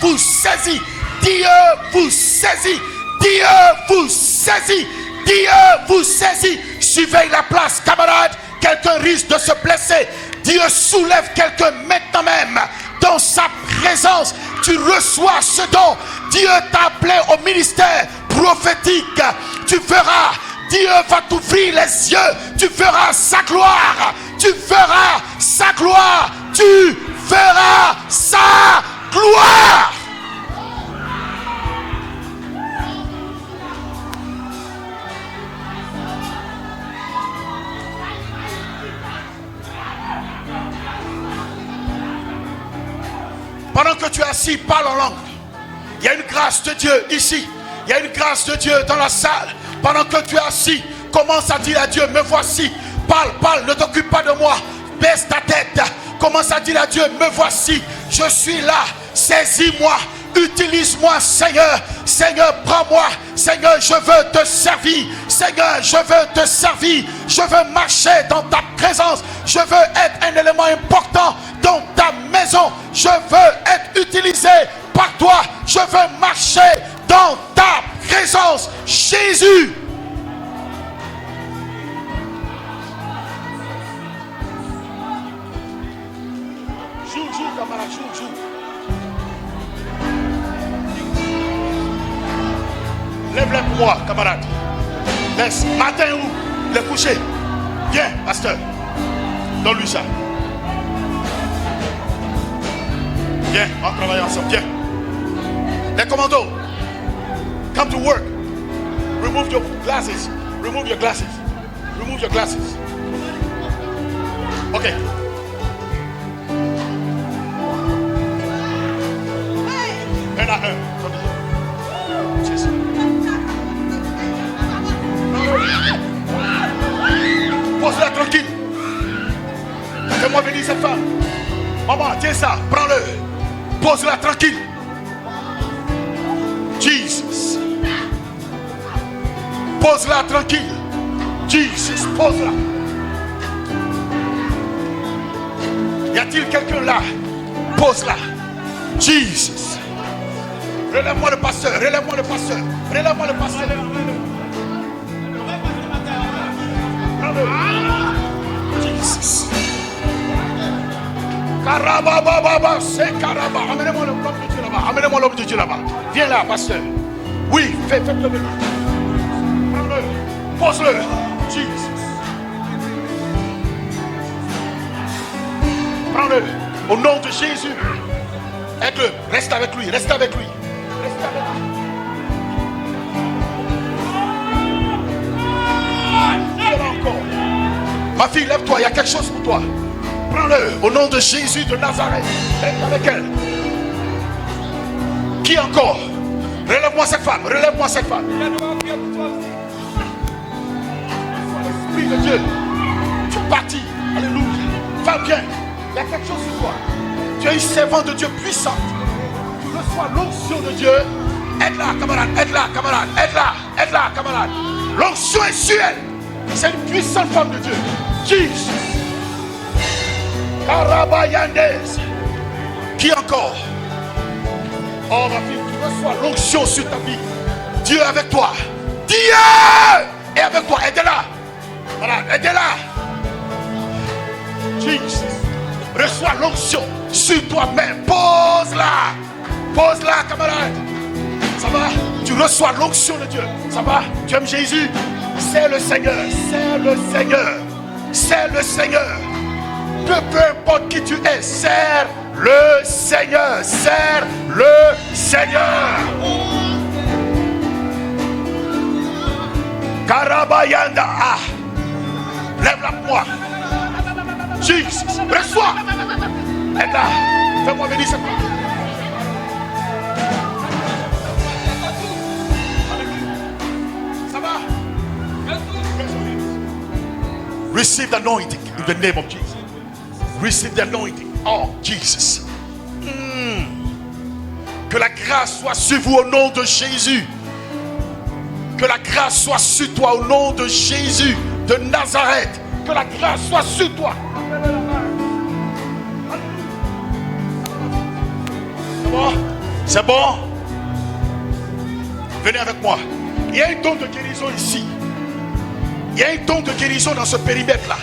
vous saisit. Dieu vous saisit. Dieu vous saisit. Dieu vous saisit. Suivez la place, camarades. Quelqu'un risque de se blesser. Dieu soulève quelqu'un maintenant même. Dans sa présence, tu reçois ce don Dieu t'a appelé au ministère prophétique. Tu feras. Dieu va t'ouvrir les yeux. Tu feras sa gloire. Tu feras sa gloire. Tu feras sa gloire. Pendant que tu es assis, parle en langue. Il y a une grâce de Dieu ici. Il y a une grâce de Dieu dans la salle. Pendant que tu es assis, commence à dire à Dieu, me voici. Parle, parle, ne t'occupe pas de moi. Baisse ta tête. Commence à dire à Dieu, me voici. Je suis là. Saisis-moi. Utilise-moi, Seigneur. Seigneur, prends-moi. Seigneur, je veux te servir. Seigneur, je veux te servir. Je veux marcher dans ta présence. Je veux être un élément important dans ta maison. Je veux être utilisé par toi. Je veux marcher dans ta présence. Jésus. Joue, camarade, joue. Lève-les pour moi, camarade. Laisse. Matin où? Le coucher. Viens, pasteur. Donne-lui ça. Viens, on va travailler ensemble. Viens. Les commandos. Come to work. Remove your glasses. Remove your glasses. Remove your glasses. Okay. Un à un. Pose-la tranquille. Fais-moi venir cette femme. Maman, tiens ça, prends-le. Pose-la tranquille. Jesus. Pose-la tranquille. Jesus, pose-la. Y a-t-il quelqu'un là? Pose-la. Jesus. Relève-moi le pasteur, relève-moi le pasteur, relève-moi le pasteur. Jesus. Karabababa, c'est Karaba. Amenez-moi l'homme de Dieu là-bas. Amenez-moi l'homme de Dieu là-bas. Viens là, pasteur. Oui, faites-le venir. Prends-le. Pose-le. Jesus. Prends-le. Au nom de Jésus. Aide-le. Reste avec lui. Reste avec lui. Reste avec lui. Encore. Ma fille, lève-toi, il y a quelque chose pour toi. Prends-le au nom de Jésus de Nazareth. Reste avec elle. Qui encore? Relève-moi cette femme, relève-moi cette femme. L'Esprit de Dieu, tu partis. Alléluia. Va bien. Il y a quelque chose sur toi. Tu es une servante de Dieu puissante. Tu reçois l'onction de Dieu. Aide-la, camarade, aide-la, camarade, aide-la, aide-la, camarade. L'onction est sur elle. C'est une puissante femme de Dieu. Jesus. Karabayandes. Qui encore? Oh ma fille, tu reçois l'onction sur ta vie. Dieu est avec toi. Dieu est avec toi. Aide-la. Voilà, aide-la. Jesus. Reçois l'onction sur toi-même. Pose-la. Pose-la, camarade. Ça va? Tu reçois l'onction de Dieu. Ça va? Tu aimes Jésus? C'est le Seigneur. C'est le Seigneur. C'est le Seigneur. Peu importe qui tu es, sers le Seigneur. Sers le Seigneur. Karabayanda. Ah. Lève-la pour moi. Jesus. Reçois. Aide-la. Fais-moi venir cette fois. Ça va? Receive the anointing in the name of Jesus. Receive the anointing. Oh, Jesus. Que la grâce soit sur vous au nom de Jésus. Que la grâce soit sur toi au nom de Jésus de Nazareth. Que la grâce soit sur toi. C'est bon? C'est bon? Venez avec moi. Il y a un don de guérison ici. Il y a un don de guérison dans ce périmètre-là.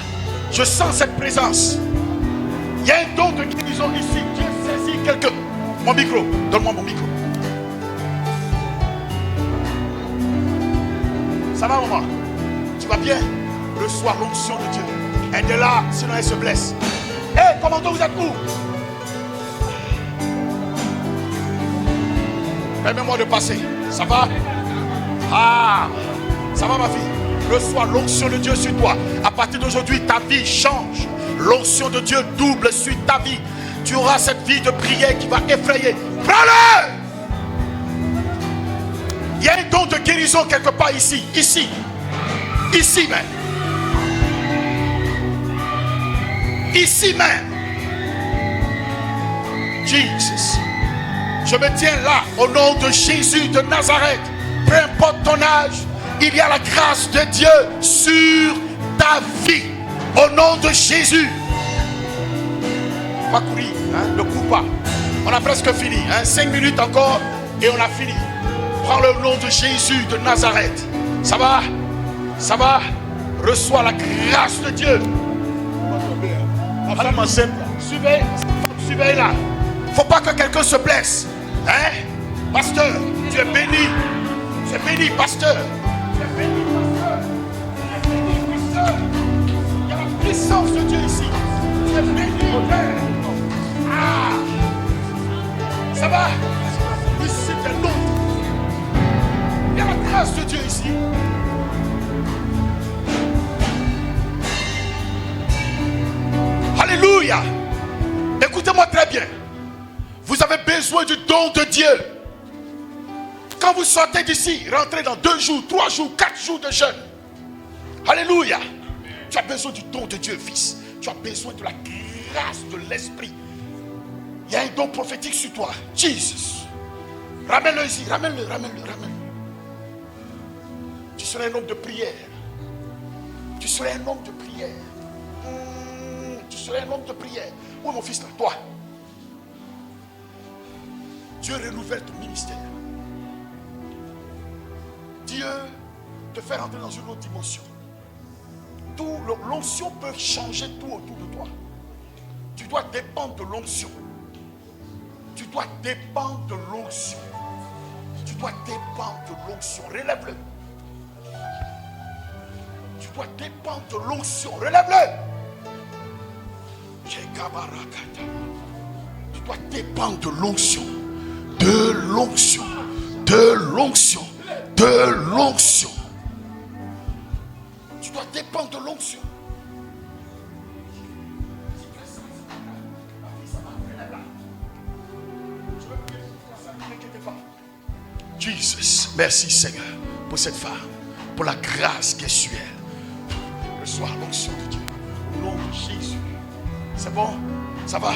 Je sens cette présence. Il y a un don de guérison ici. Dieu saisit quelqu'un. Mon micro. Donne-moi mon micro. Ça va, maman? Tu vas bien? Reçois l'onction de Dieu. Aide-la, sinon elle se blesse. Hé, commandant, vous êtes où? Permets-moi de passer. Ça va? Ah, ça va, ma fille? Reçois l'onction de Dieu sur toi. À partir d'aujourd'hui, ta vie change. L'onction de Dieu double sur ta vie. Tu auras cette vie de prière qui va effrayer. Prends-le! Il y a un don de guérison quelque part ici. Ici. Ici même. Ici même. Jesus. Je me tiens là au nom de Jésus de Nazareth. Peu importe ton âge, il y a la grâce de Dieu sur ta vie. Au nom de Jésus. Pas courir, hein? Ne cours pas. On a presque fini. 5 minutes encore et on a fini. Prends le nom de Jésus de Nazareth. Ça va? Ça va? Reçois la grâce de Dieu. Absolument simple. Suivez là. Faut pas que quelqu'un se blesse. Hein? Pasteur, tu es béni. Tu es béni, pasteur. Tu es béni, pasteur. Tu es béni, pasteur. Il y a la puissance de Dieu ici. Tu es béni, Père. Ah! Ça va? Ici, tu es l'autre. Il y a la grâce de Dieu ici. Alléluia. Écoutez-moi très bien. Vous avez besoin du don de Dieu. Quand vous sortez d'ici, rentrez dans 2 jours, 3 jours, 4 jours de jeûne. Alléluia. Tu as besoin du don de Dieu, fils. Tu as besoin de la grâce de l'esprit. Il y a un don prophétique sur toi. Jesus. Ramène-le ici, ramène-le. Tu seras un homme de prière. Tu seras un homme de prière. Tu seras un homme de prière. Où est mon fils là? Toi. Dieu renouvelle ton ministère. Dieu te fait rentrer dans une autre dimension. L'onction peut changer tout autour de toi. Tu dois dépendre de l'onction. Tu dois dépendre de l'onction. Tu dois dépendre de l'onction. Relève-le. Tu dois dépendre de l'onction. Relève-le. Tu dois dépendre de l'onction. De l'onction. De l'onction. De l'onction. Tu dois dépendre de l'onction. Jesus, merci Seigneur pour cette femme, pour la grâce qui est sur elle. Reçois l'onction de Dieu au nom de Jésus. C'est bon? Ça va?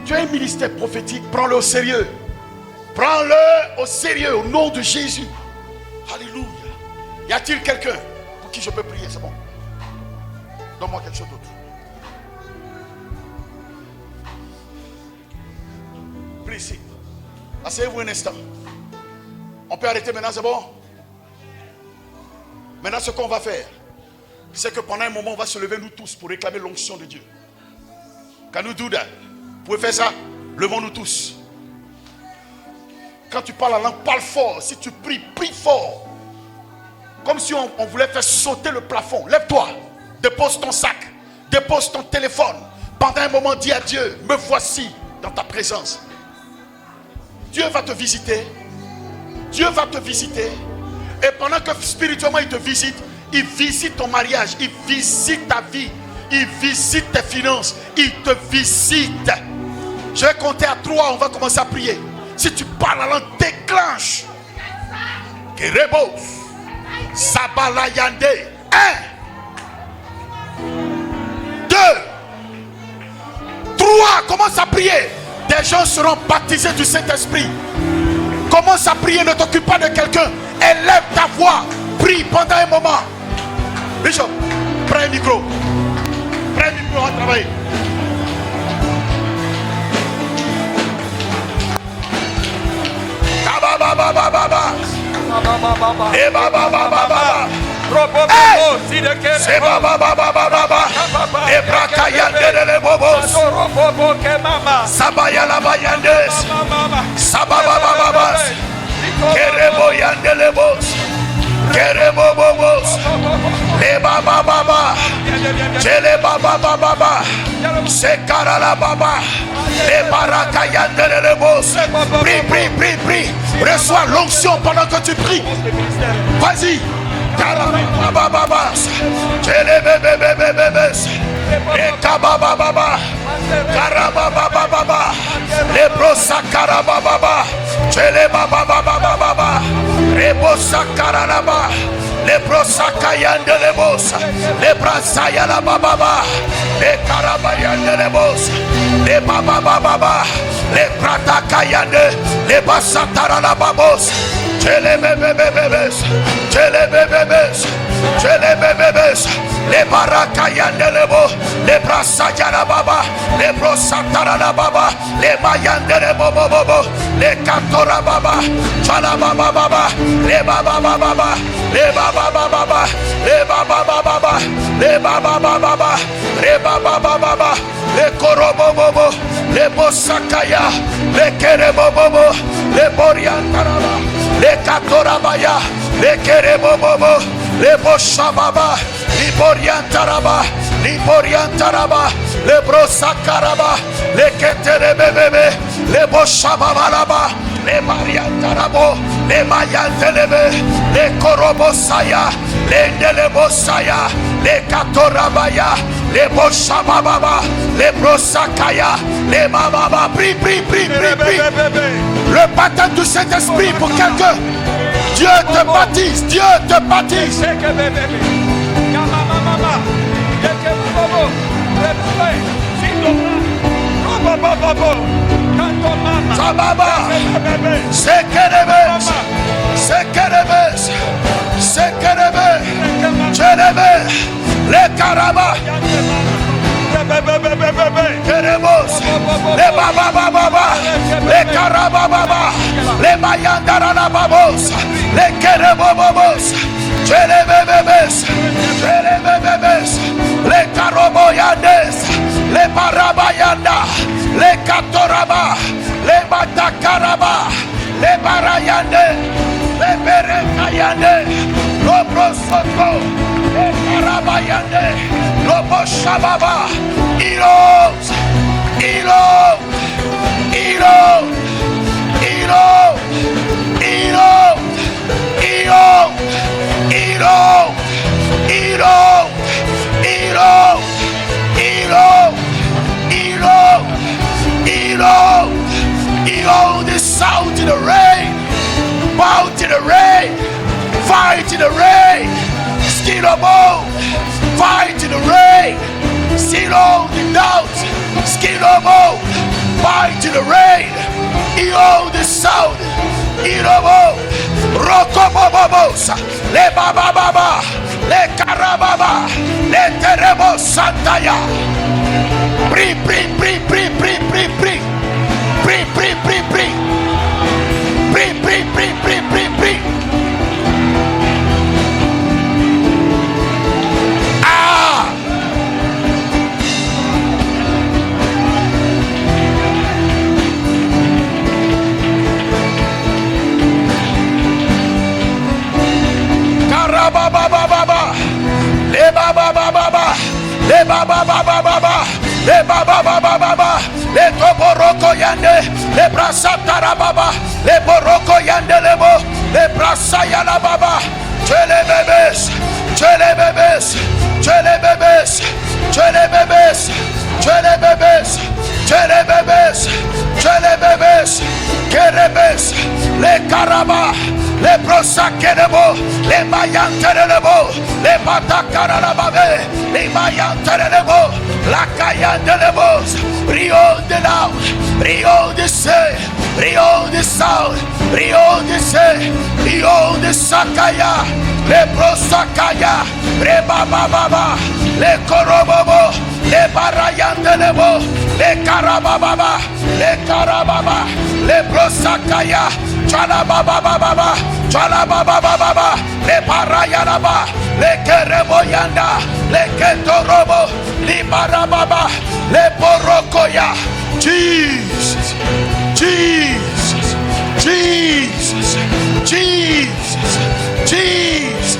Tu as un ministère prophétique, prends-le au sérieux. Prends-le au sérieux au nom de Jésus. Alléluia. Y a-t-il quelqu'un pour qui je peux prier? C'est bon. Donne-moi quelque chose d'autre. Please. Asseyez-vous un instant. On peut arrêter maintenant, c'est bon? Maintenant, ce qu'on va faire, c'est que pendant un moment, on va se lever nous tous pour réclamer l'onction de Dieu. Can you do that? Vous pouvez faire ça? Levons-nous tous. Quand tu parles la langue, parle fort. Si tu pries, prie fort. Comme si on voulait faire sauter le plafond. Lève-toi. Dépose ton sac. Dépose ton téléphone. Pendant un moment, dis à Dieu, me voici dans ta présence. Dieu va te visiter. Dieu va te visiter. Et pendant que spirituellement il te visite, il visite ton mariage, il visite ta vie, il visite tes finances, il te visite. Je vais compter à 3, on va commencer à prier. Si tu parles la langue, déclenche. Kerebos. Sabalayande. 1, 2, 3. Commence à prier. Des gens seront baptisés du Saint-Esprit. Commence à prier, ne t'occupe pas de quelqu'un. Élève ta voix. Prie pendant un moment. Bishop, prends un micro. Prends un micro, on va travailler. Kerebobobos, le baba baba, Jele baba baba baba, Sekarala baba, les barakayandele le boss. Prie, prie, prie, prie. Reçois l'onction pendant que tu pries. Vas-y. Karababa baba, Jele bebe bebe bebes, Ekababa baba, Karababa baba, les brosa karababa, Jele baba baba baba, Rebosa karalaba. Les brosakayan de lebos, les brasaya la baba, les karabayan de lebos, les baba baba, les pratakayan de, les basatara la babos, les bebebebes, les bebebes, les bebebes, les barakayan de lebo, les brasaya la baba, les brosatara la baba, les mayan de lebo bobo, les katora baba, chala baba baba, les baba baba, les baba baba, les baba baba, les baba baba, les baba baba, les korobo bobo, les bosakaya, les kerebo bobo, les boriantaraba, les katorabaya, les kerebo bobo, les boshababa, les boriantaraba, les boriantaraba, les brosakaraba, les keterebebebe, les boshababa là-bas, les mariantarabo, les mayantelebe, les korobosaya, les nelebosaya, les katorabaya, les boshababa, les brosakaya, les bababa. Prie, prie, prie, prie, prie. Le baptême du Saint-Esprit pour quelqu'un. Dieu te baptise, Dieu te baptise. Sababa, Sekerebes, Sekerebes, Sekerebes, Cherebes, les Karaba, Kerebos, les Baba Baba, les Karaba Baba, les Mayandara Babos, les Kerebobos, Cherebebes, Cherebebes, les Karoboyandes, les Barabayanda, les Katoraba, les Batakaraba, les Barayande, les Berekayande, Lobrosoto, les Karabayande, Loboshababa, Iros, Iro, Iro, Iro, Iro, Iro, Iro, Iro, Iro, Iro, Iro, Iro, Iro, the sound in the rain, bow to the rain, fight in the rain, Skilobo, fight in the rain, Silo the doubt, Skilobo, fight in the rain, Iro the sound, Irobo, Rokobobos, Le Baba Baba, Le Karababa, Le Terebo Santaya. Prie, prie, prie, prie, prie, prie, prie. Prie, prie, prie, prie. Prie, prie, prie, prie, prie, prie. Ah! Karababa baba, le baba baba, le baba baba baba, le baba baba baba, le toboroko yande, le brasa tarababa, le boroko yande lebo, le brasa yala baba, chele bebes, chele bebes, chele bebes, chele bebes, chele bebes, chele bebes, chele bebes, kerebes, le karaba, le brosa kerebo, le mayanterebo, le batakara la babe, le mayanterebo, la kayandelebo, Rio de la, Rio de se, Rio de Sound, Rio de se, Rio de Sakaya, le brosakaya, le baba baba, le korobobo, le barayandelebo, le karababa, le karababa, le brosakaya, chalababa baba, chalababa baba, le barayalaba, le kereboyanda, le ketorobo, le barababa, le borokoya. Jesus, Jesus, Jesus, Jesus, Jesus,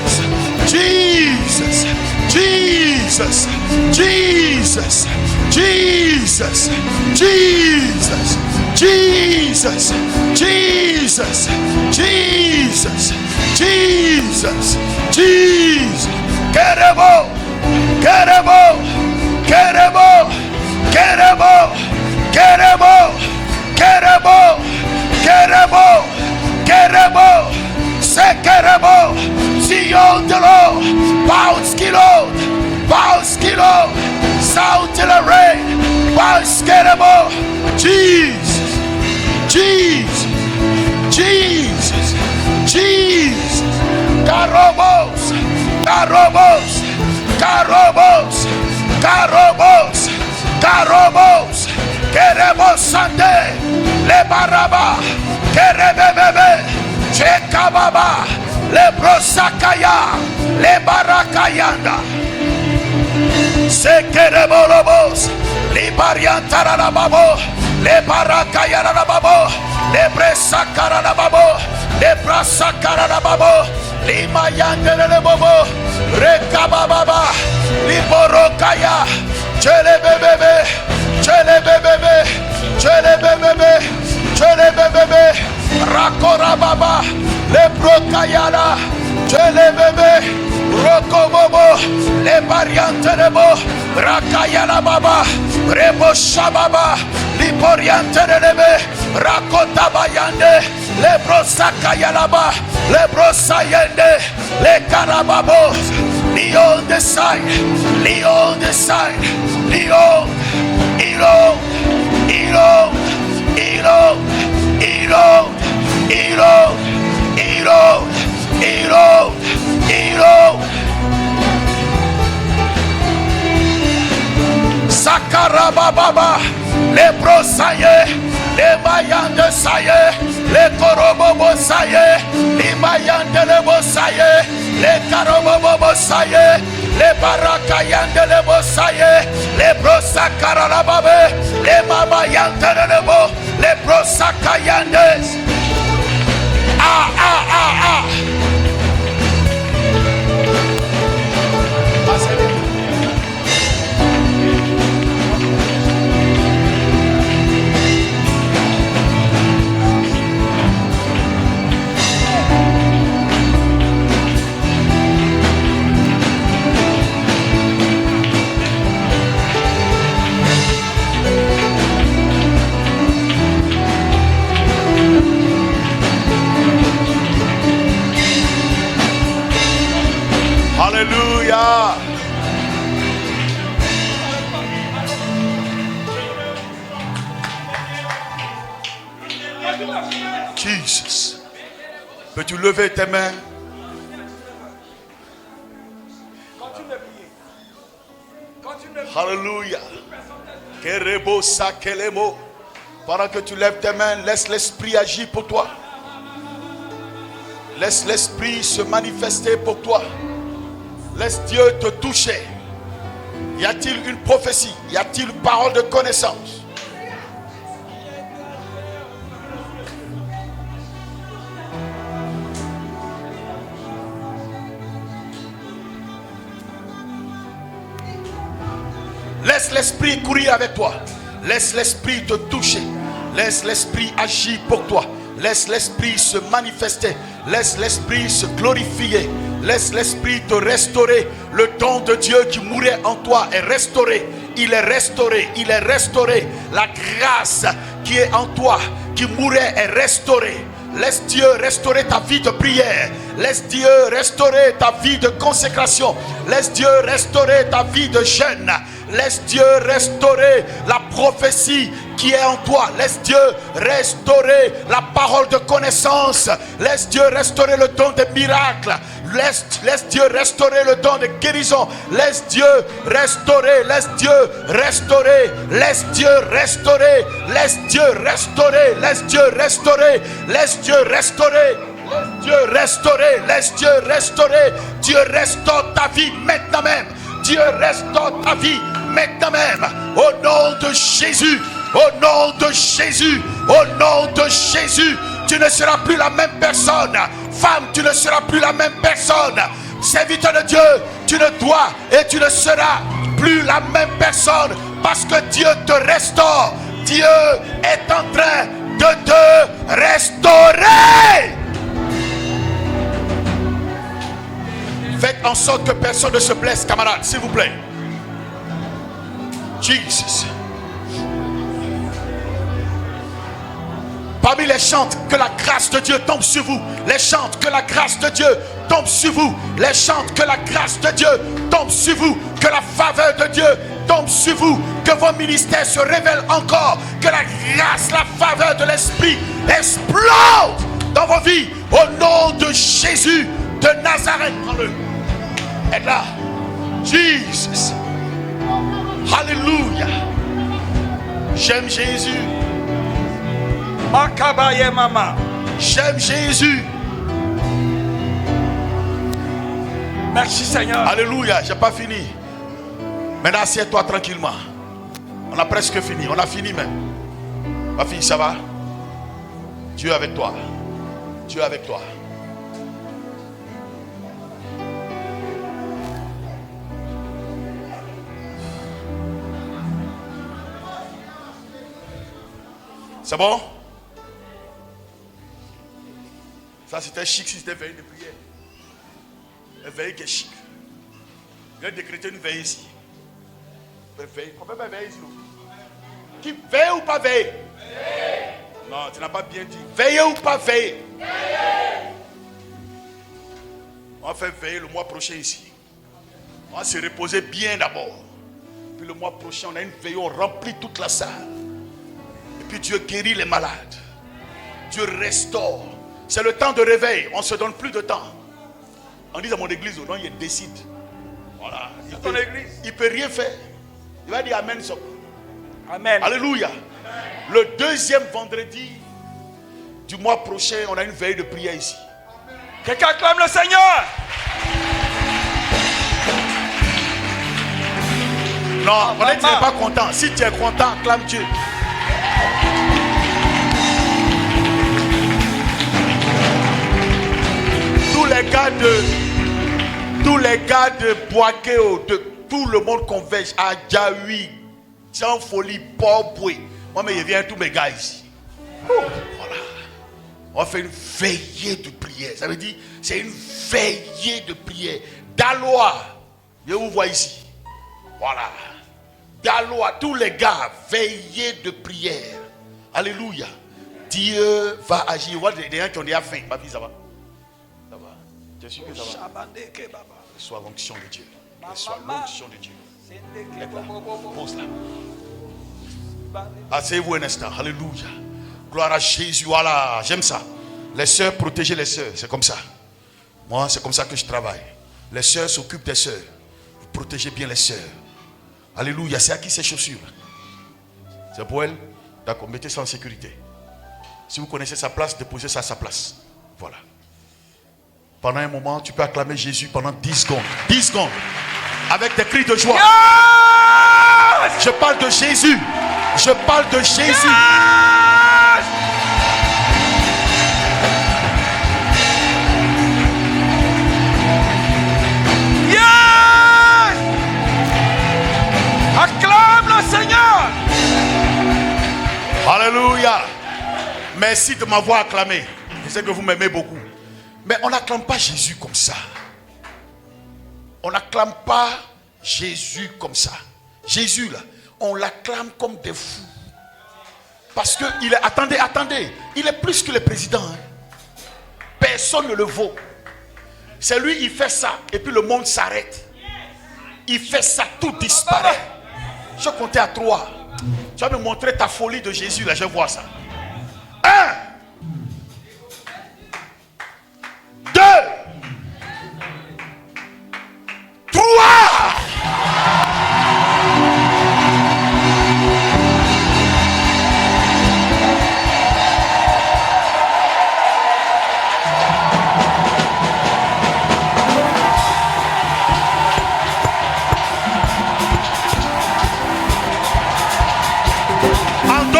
Jesus, Jesus, Jesus, Jesus, Jesus, Jesus, Jesus, Jesus, Jesus. Queremos, queremos, queremos, queremos, queremos, queremos, queremos, queremos, se queremos, Sion de l'eau, Pauskilo, Pauskilo, South de la rain, Pauskelo, Jesus, Jesus, Jesus, Jesus, Carobos, Carobos, Carobos, Carobos, Carobos, queremos sante, le baraba, querebebebe, chekababa, le brosakaya, le barakayanda, se queremos lobos, li bariantara la babo, le barakayara la babo, le bresakara la babo, le brasakara la babo, li mayande le bobo, rekababa, li borokaya, chele bebebe, chele bebebe, chele bebebe, chele bebebe, rakora baba, le brokayala, chele bebe, roko bobo, le variante de bo, rakayala baba, rebo shababa, li boriante de lebe, rakota bayande, le brosakayala ba, le brosayende, le karababos, Lion the sign, Lion the sign, Lion, Elon, Elon, Elon, Elon, Elon, Elon, Elon, Elon. Sakarababa, les brosaillés, les maillans de saillé, les korobobos saillé, les maillans de lebossaillé, les karobobos saillé, les barakayans de lebossaillé, les brosakarababé, les mamayans de lebo, les brosakayandes. Ah, ah, ah, ah. Alléluia. Jesus. Peux-tu lever tes mains? Alléluia. Pendant que tu lèves tes mains, laisse l'Esprit agir pour toi. Laisse l'Esprit se manifester pour toi. Laisse Dieu te toucher. Y a-t-il une prophétie? Y a-t-il une parole de connaissance? Laisse l'Esprit courir avec toi. Laisse l'Esprit te toucher. Laisse l'Esprit agir pour toi. Laisse l'Esprit se manifester. Laisse l'Esprit se glorifier. Laisse l'Esprit te restaurer. Le don de Dieu qui mourait en toi est restauré. Il est restauré. Il est restauré. La grâce qui est en toi, qui mourait, est restaurée. Laisse Dieu restaurer ta vie de prière. Laisse Dieu restaurer ta vie de consécration. Laisse Dieu restaurer ta vie de jeûne. Laisse Dieu restaurer la prophétie qui est en toi. Laisse Dieu restaurer la parole de connaissance. Laisse Dieu restaurer le don des miracles. Laisse Dieu restaurer le don de guérison. Laisse Dieu restaurer. Laisse Dieu restaurer. Laisse Dieu restaurer. Laisse Dieu restaurer. Laisse Dieu restaurer. Laisse Dieu restaurer. Laisse Dieu restaurer. Laisse Dieu restaurer. Dieu restaure ta vie maintenant même. Dieu restaure ta vie maintenant même. Au nom de Jésus. Au nom de Jésus. Au nom de Jésus. Tu ne seras plus la même personne. Femme, tu ne seras plus la même personne. serviteur de Dieu, tu ne dois et tu ne seras plus la même personne parce que Dieu te restaure. Dieu est en train de te restaurer. Faites en sorte que personne ne se blesse, camarade, s'il vous plaît. Jesus. Parmi les chantes, que la grâce de Dieu tombe sur vous. Les chantes, que la grâce de Dieu tombe sur vous. Les chantes, que la grâce de Dieu tombe sur vous. Que la faveur de Dieu tombe sur vous. Que vos ministères se révèlent encore. Que la grâce, la faveur de l'Esprit explose dans vos vies. Au nom de Jésus de Nazareth. Prends-le. Et là. Jesus. Alléluia. J'aime Jésus. J'aime Jésus. Merci Seigneur. Alléluia, j'ai pas fini. Maintenant assieds-toi tranquillement. On a presque fini, on a fini même. Ma fille, ça va? Dieu est avec toi. Dieu est avec toi. C'est bon? Ça c'était chic si c'était veille de prière. Une veille qui est chic. Je vais décréter une veille ici. Veille. Combien de veille ici? Qui veille ou pas veille? Non, tu n'as pas bien dit. Veiller ou pas veiller? On va faire veiller le mois prochain ici. On va se reposer bien d'abord. Puis le mois prochain, on a une veille, on remplit toute la salle. Et puis Dieu guérit les malades. Dieu restaure. C'est le temps de réveil. On ne se donne plus de temps. On dit à mon église, non, il décide. Voilà. Il ne peut rien faire. Il va dire Amen. Amen. Alléluia. Le deuxième vendredi du mois prochain, on a une veille de prière ici. Quelqu'un acclame le Seigneur. Non, peut-être tu n'es pas content. Si tu es content, acclame Dieu. Tous les gars de Boakeo, de tout le monde converge à Djaoui, Jean Folie, Port-Boué. Moi, mais je viens tous mes gars ici. Voilà. On va faire une veillée de prière. Ça veut dire, c'est une veillée de prière. Daloa, je vous vois ici. Voilà. Daloa, tous les gars, veillée de prière. Alléluia. Dieu va agir. Il y a des gens qui ont déjà faim. Ma fille, ça va? Ça va. Je suis sûr que ça va. Reçois l'onction de Dieu. Reçois l'onction de Dieu. Pose là. Asseyez-vous un instant. Alléluia. Gloire à Jésus. Voilà. J'aime ça. Les sœurs, protégez les sœurs. C'est comme ça. Moi, c'est comme ça que je travaille. Les sœurs s'occupent des sœurs. Vous protégez bien les sœurs. Alléluia. C'est à qui ces chaussures? C'est pour elle? D'accord. Mettez ça en sécurité. Si vous connaissez sa place, déposez ça à sa place. Voilà. Pendant un moment, tu peux acclamer Jésus pendant 10 secondes. 10 secondes. Avec des cris de joie. Yes! Je parle de Jésus. Je parle de Jésus. Yes! Yes! Acclame le Seigneur. Alléluia. Merci de m'avoir acclamé. Je sais que vous m'aimez beaucoup. Mais on n'acclame pas Jésus comme ça. On n'acclame pas Jésus comme ça. Jésus là, on l'acclame comme des fous. Parce que il est, attendez, il est plus que le président. Hein. Personne ne le vaut. C'est lui, il fait ça et puis le monde s'arrête. Il fait ça, tout disparaît. Je comptais à 3. Tu vas me montrer ta folie de Jésus là, je vois ça. 1, 2, 3.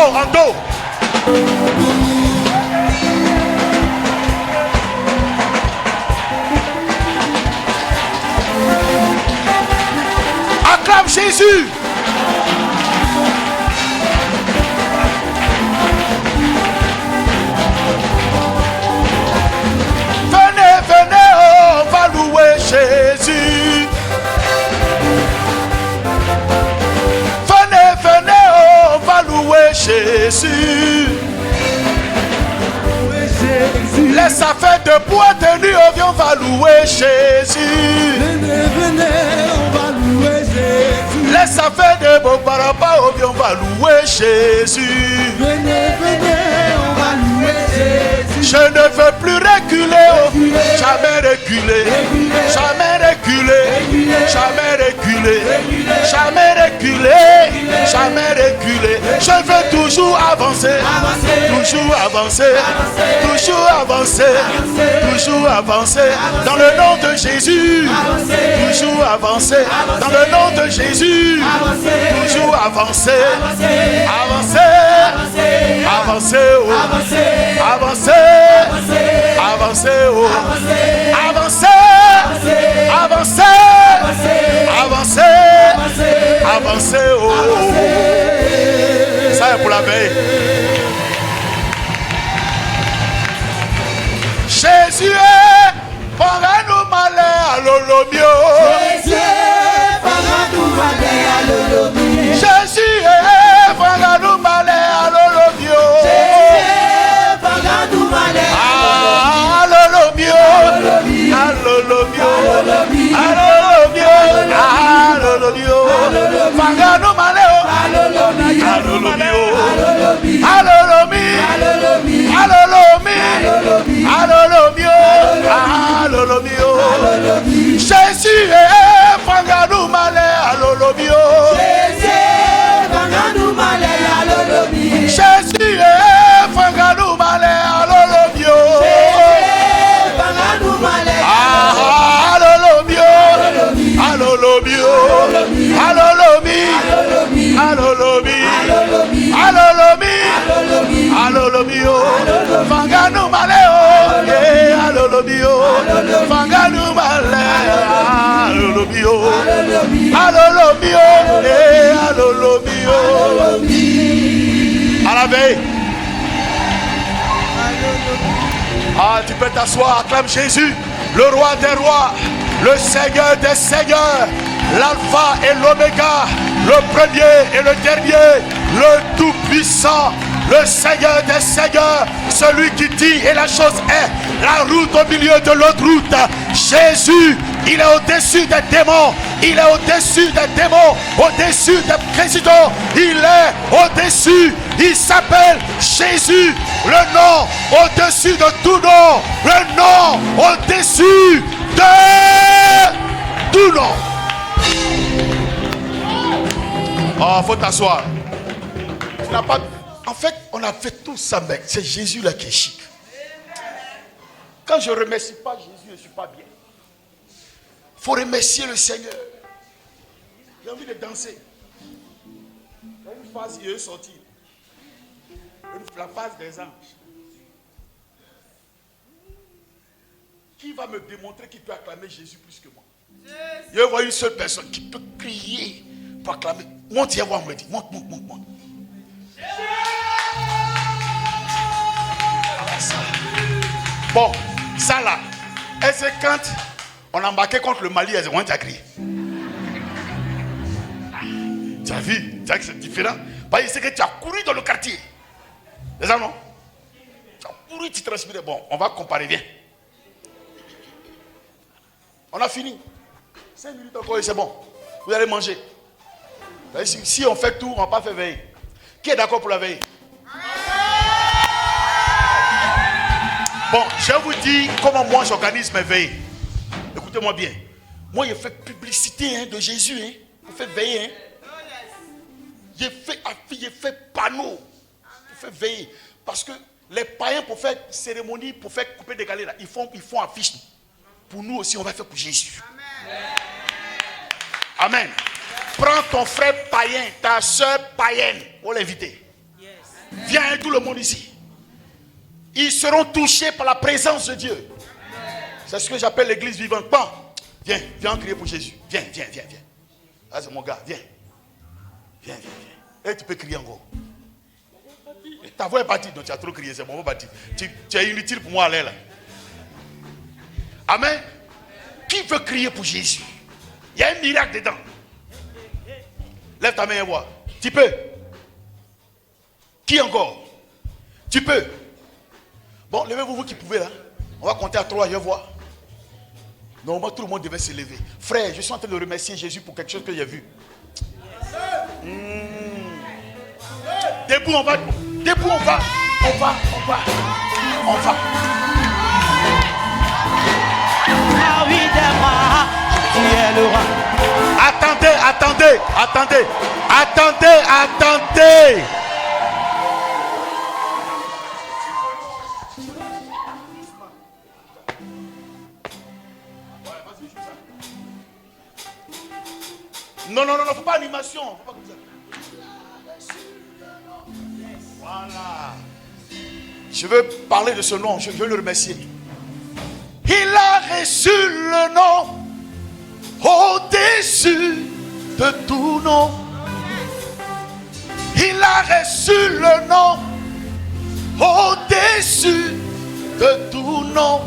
En dos. Acclame Jésus. Venez, venez, on va louer Jésus. Venez, venez, on va louer Jésus. Laisse sa fête debout et tenue, on va louer Jésus. Venez, venez, on va louer Jésus. Laisse sa fête debout, on va louer Jésus. Venez, venez, on va louer Jésus. Je ne veux plus reculer, jamais reculer, jamais reculer, jamais reculer, jamais reculer, jamais reculer. Je veux toujours avancer, toujours avancer, toujours avancer, toujours avancer. Dans le nom de Jésus, toujours avancer. Dans le nom de Jésus, toujours avancer, avancer, avancer, avancer. Avancer, oh. Avancer, avancer, avancer, avancer, oh. Ça est pour la veille. Jésus est Panga-nous malé à l'olomio. Jésus Panga-nous malé à l'olomio. Jésus est Panga-nous malé à l'olomio. Fangano maleo, alolomi, alolomi, alolomi, Jésus est fangano malé, alolomi, Panga-nous malé à l'olomio. Jésus est fangano malé, alolomi, Panga-nous malé Fangano maleo, alolobio, Fangano maleo, alolobio, alolobio, alolobio. À la veille. Ah, tu peux t'asseoir, acclame Jésus, le roi des rois, le Seigneur des seigneurs, l'alpha et l'oméga, le premier et le dernier, le tout-puissant, le Seigneur des seigneurs, celui qui dit et la chose est, la route au milieu de l'autre route. Jésus, il est au-dessus des démons, il est au-dessus des démons, au-dessus des présidents, il est au-dessus, il s'appelle Jésus, le nom au-dessus de tout nom, le nom au-dessus de tout nom. Oh, faut t'asseoir. Tu n'as pas... En fait, on a fait tout ça, mec. C'est Jésus là qui est chic. Quand je ne remercie pas Jésus, je ne suis pas bien. Il faut remercier le Seigneur. J'ai envie de danser. Il y a une phase qui est sortie. La phase des anges. Qui va me démontrer qu'il peut acclamer Jésus plus que moi? Je vois une seule personne qui peut crier pour acclamer. Monte, viens voir, on me dit. Monte. Bon, ça là, est-ce que quand on a embarqué contre le Mali, on a crié? Tu as vu, tu as que c'est différent. Parce que c'est que tu as couru dans le quartier. C'est ça, non? Tu as couru, tu transpirais. Bon, on va comparer, viens. On a fini. 5 minutes encore et c'est bon. Vous allez manger. Si on fait tout, on ne va pas faire veille. Qui est d'accord pour la veille? Bon, je vais vous dire comment moi j'organise mes veilles. Écoutez-moi bien. Moi, j'ai fait publicité de Jésus. J'ai fait veiller. J'ai fait panneau. J'ai fait veiller. Parce que les païens, pour faire cérémonie, pour faire couper des galets, là, ils font affiche. Pour nous aussi, on va faire pour Jésus. Amen. Prends ton frère païen, ta soeur païenne, pour l'inviter. Viens, tout le monde ici. Ils seront touchés par la présence de Dieu. C'est ce que j'appelle l'église vivante. Bon, viens crier pour Jésus. Viens. Ah, c'est mon gars, viens. Viens. Et tu peux crier encore. Ta voix est partie, donc tu as trop crié, c'est bon, on va partir. Tu es inutile pour moi aller là. Amen. Qui veut crier pour Jésus? Il y a un miracle dedans. Lève ta main et vois. Tu peux. Qui encore? Tu peux. Bon, levez-vous, vous qui pouvez là. On va compter à 3, je vois. Normalement, tout le monde devait se lever. Frère, je suis en train de remercier Jésus pour quelque chose que j'ai vu. Debout, on va. Debout, on va. Ah oui, dis-moi, tu es le roi. Attendez. Non, faut pas animation. Faut pas comme ça. Voilà. Je veux parler de ce nom, je veux le remercier. Il a reçu le nom au-dessus de tout nom. Il a reçu le nom au-dessus de tout nom.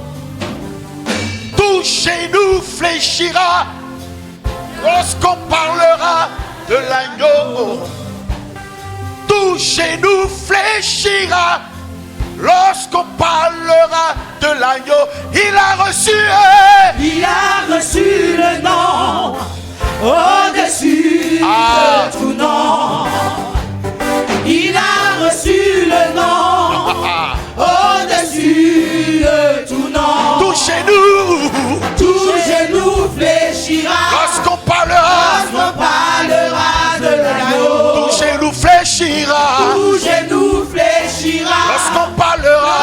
Tout genou fléchira lorsqu'on parlera de l'agneau. Tout genou fléchira lorsqu'on parlera de l'agneau. Il a reçu le nom au-dessus de tout nom. Il a reçu le nom au-dessus de tout nom. Tout genou fléchira lorsqu'on parlera de l'agneau. Tout genou fléchira lorsqu'on parlera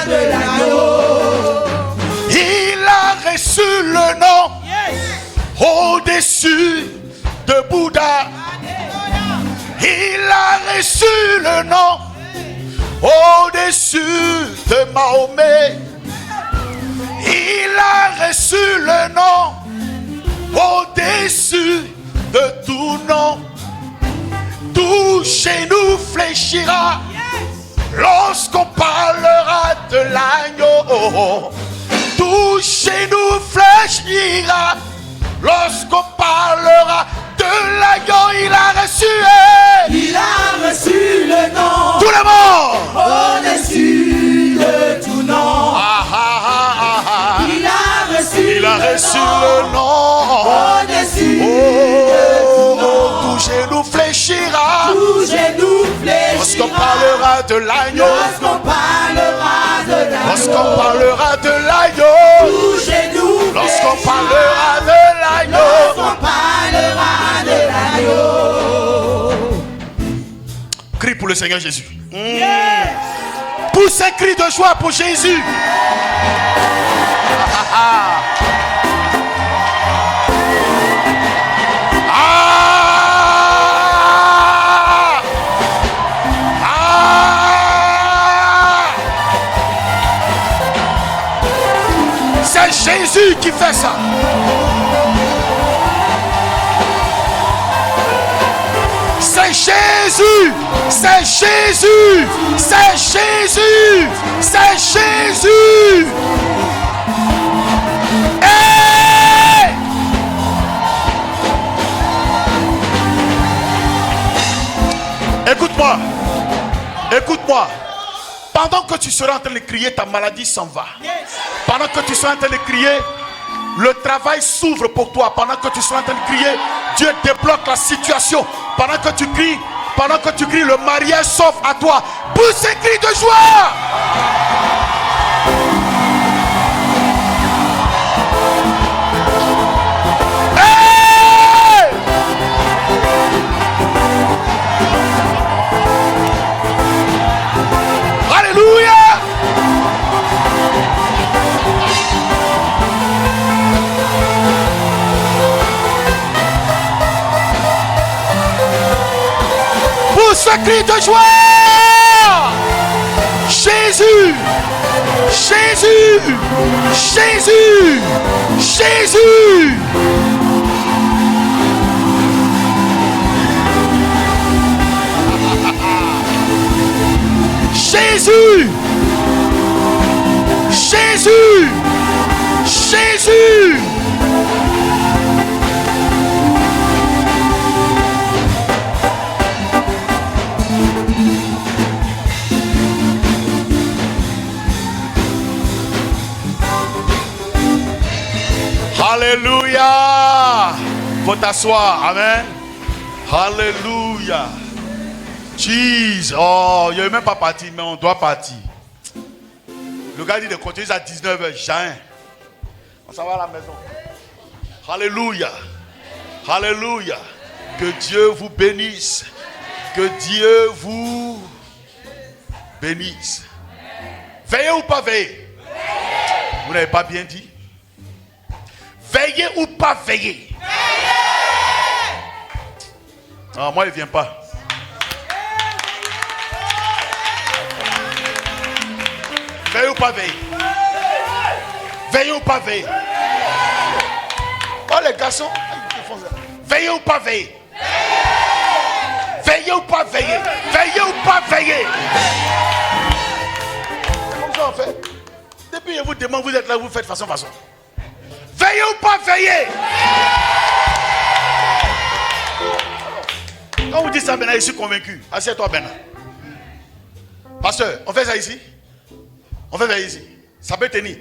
de l'agneau. Il a reçu le nom au-dessus de Bouddha. Il a reçu le nom au-dessus de Mahomet. Il a reçu le nom au-dessus de tout nom. Tout genou fléchira lorsqu'on parlera de l'agneau. Tout genou fléchira lorsqu'on parlera de l'agneau. Il a reçu le nom tout le monde au-dessus de tout nom. Il a reçu le nom au-dessus de tout nom. Tout genou fléchira lorsqu'on lorsqu'on parlera de l'agneau. Lorsqu'on parlera de l'agneau. Tout genou lorsqu'on parlera de l'agneau. Crie pour le Seigneur Jésus. Pousse un cri de joie pour Jésus. C'est Jésus qui fait ça. C'est Jésus. C'est Jésus. C'est Jésus. C'est Jésus. Hey! Écoute-moi. Écoute-moi. Pendant que tu seras en train de crier, ta maladie s'en va. Pendant que tu seras en train de crier, le travail s'ouvre pour toi. Pendant que tu seras en train de crier, Dieu débloque la situation. Pendant que tu cries, le mariage s'offre à toi. Pousse un cri de joie. Hey! Alléluia. Pousse un cri de joie. Jésus, Jésus, Jésus, Jésus. Jésus. Jésus. Jésus. Alléluia. Faut t'asseoir. Amen. Alléluia. Jesus. Oh, il n'est même pas parti, mais on doit partir. Le gars dit de continuer à 19h. Jamais. On s'en va à la maison. Alléluia. Alléluia. Que Dieu vous bénisse. Que Dieu vous bénisse. Veillez ou pas veillez? Vous n'avez pas bien dit? Veillez ou pas veillez? Non, moi il ne vient pas. Veillez ou pas veillez? Veillez ou pas veillez? Oh les garçons, veillez ou pas veillez? Veillez ou pas veillez? Veillez ou pas veillez? C'est comme ça on fait. Depuis je vous demande, vous êtes là, vous faites façon. Veillez ou pas veillez? Quand vous dites ça maintenant, je suis convaincu. Assieds-toi maintenant. Pasteur, on fait ça ici? On fait ça ici. Ça peut tenir.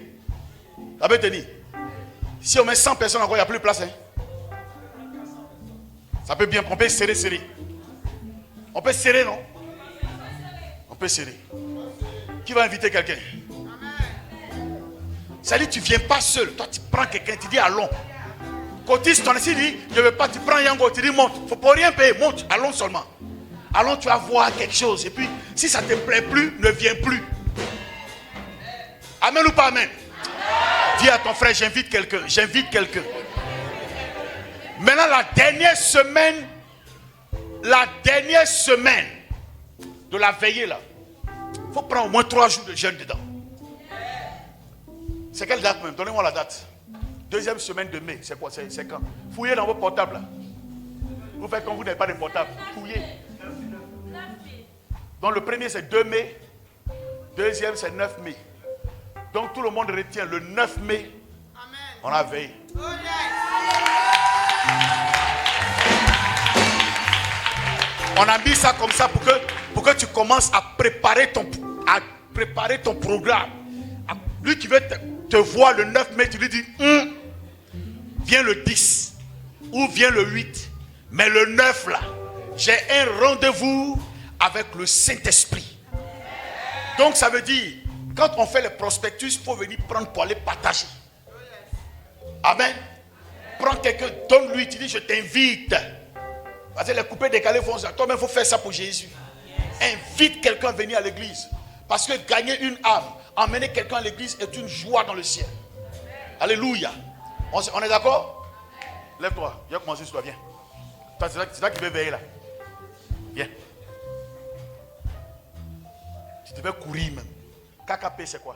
Ça peut tenir. Si on met 100 personnes encore, il n'y a plus de place. Hein? Ça peut bien, on peut serrer. On peut serrer, non? On peut serrer. Qui va inviter quelqu'un? Ça dit, tu ne viens pas seul. Toi, tu prends quelqu'un, tu dis allons. Cotiste, ton ici dit, je ne veux pas, tu prends Yango, tu dis monte. Il ne faut pas rien payer, monte, allons seulement. Allons, tu vas voir quelque chose. Et puis, si ça ne te plaît plus, ne viens plus. Amen ou pas amen? Dis à ton frère, j'invite quelqu'un. Maintenant, la dernière semaine de la veillée là, il faut prendre au moins 3 jours de jeûne dedans. C'est quelle date même? Donnez-moi la date. 2e semaine de mai, c'est quoi? C'est quand? Fouillez dans vos portables là. Vous faites comme vous n'avez pas de portable. Fouillez. Donc le premier c'est 2 mai. Deuxième c'est 9 mai. Donc tout le monde retient le 9 mai. On a veillé. On a mis ça comme ça pour que tu commences à préparer ton programme. Lui qui veut te voir le 9 mai, tu lui dis viens le 10 ou viens le 8. Mais le 9 là, j'ai un rendez-vous avec le Saint-Esprit. Donc ça veut dire, quand on fait les prospectus, il faut venir prendre pour aller partager. Amen. Prends quelqu'un, donne-lui, tu dis je t'invite. Parce que les coupés décalés font ça. Toi-même, il faut faire ça pour Jésus. Invite quelqu'un à venir à l'église. Parce que gagner une âme, emmener quelqu'un à l'église est une joie dans le ciel. Alléluia. On est d'accord? Lève-toi. Viens commencer sur toi. Viens. C'est là qui veut veiller là. Viens. Tu devais courir même. KKP, c'est quoi?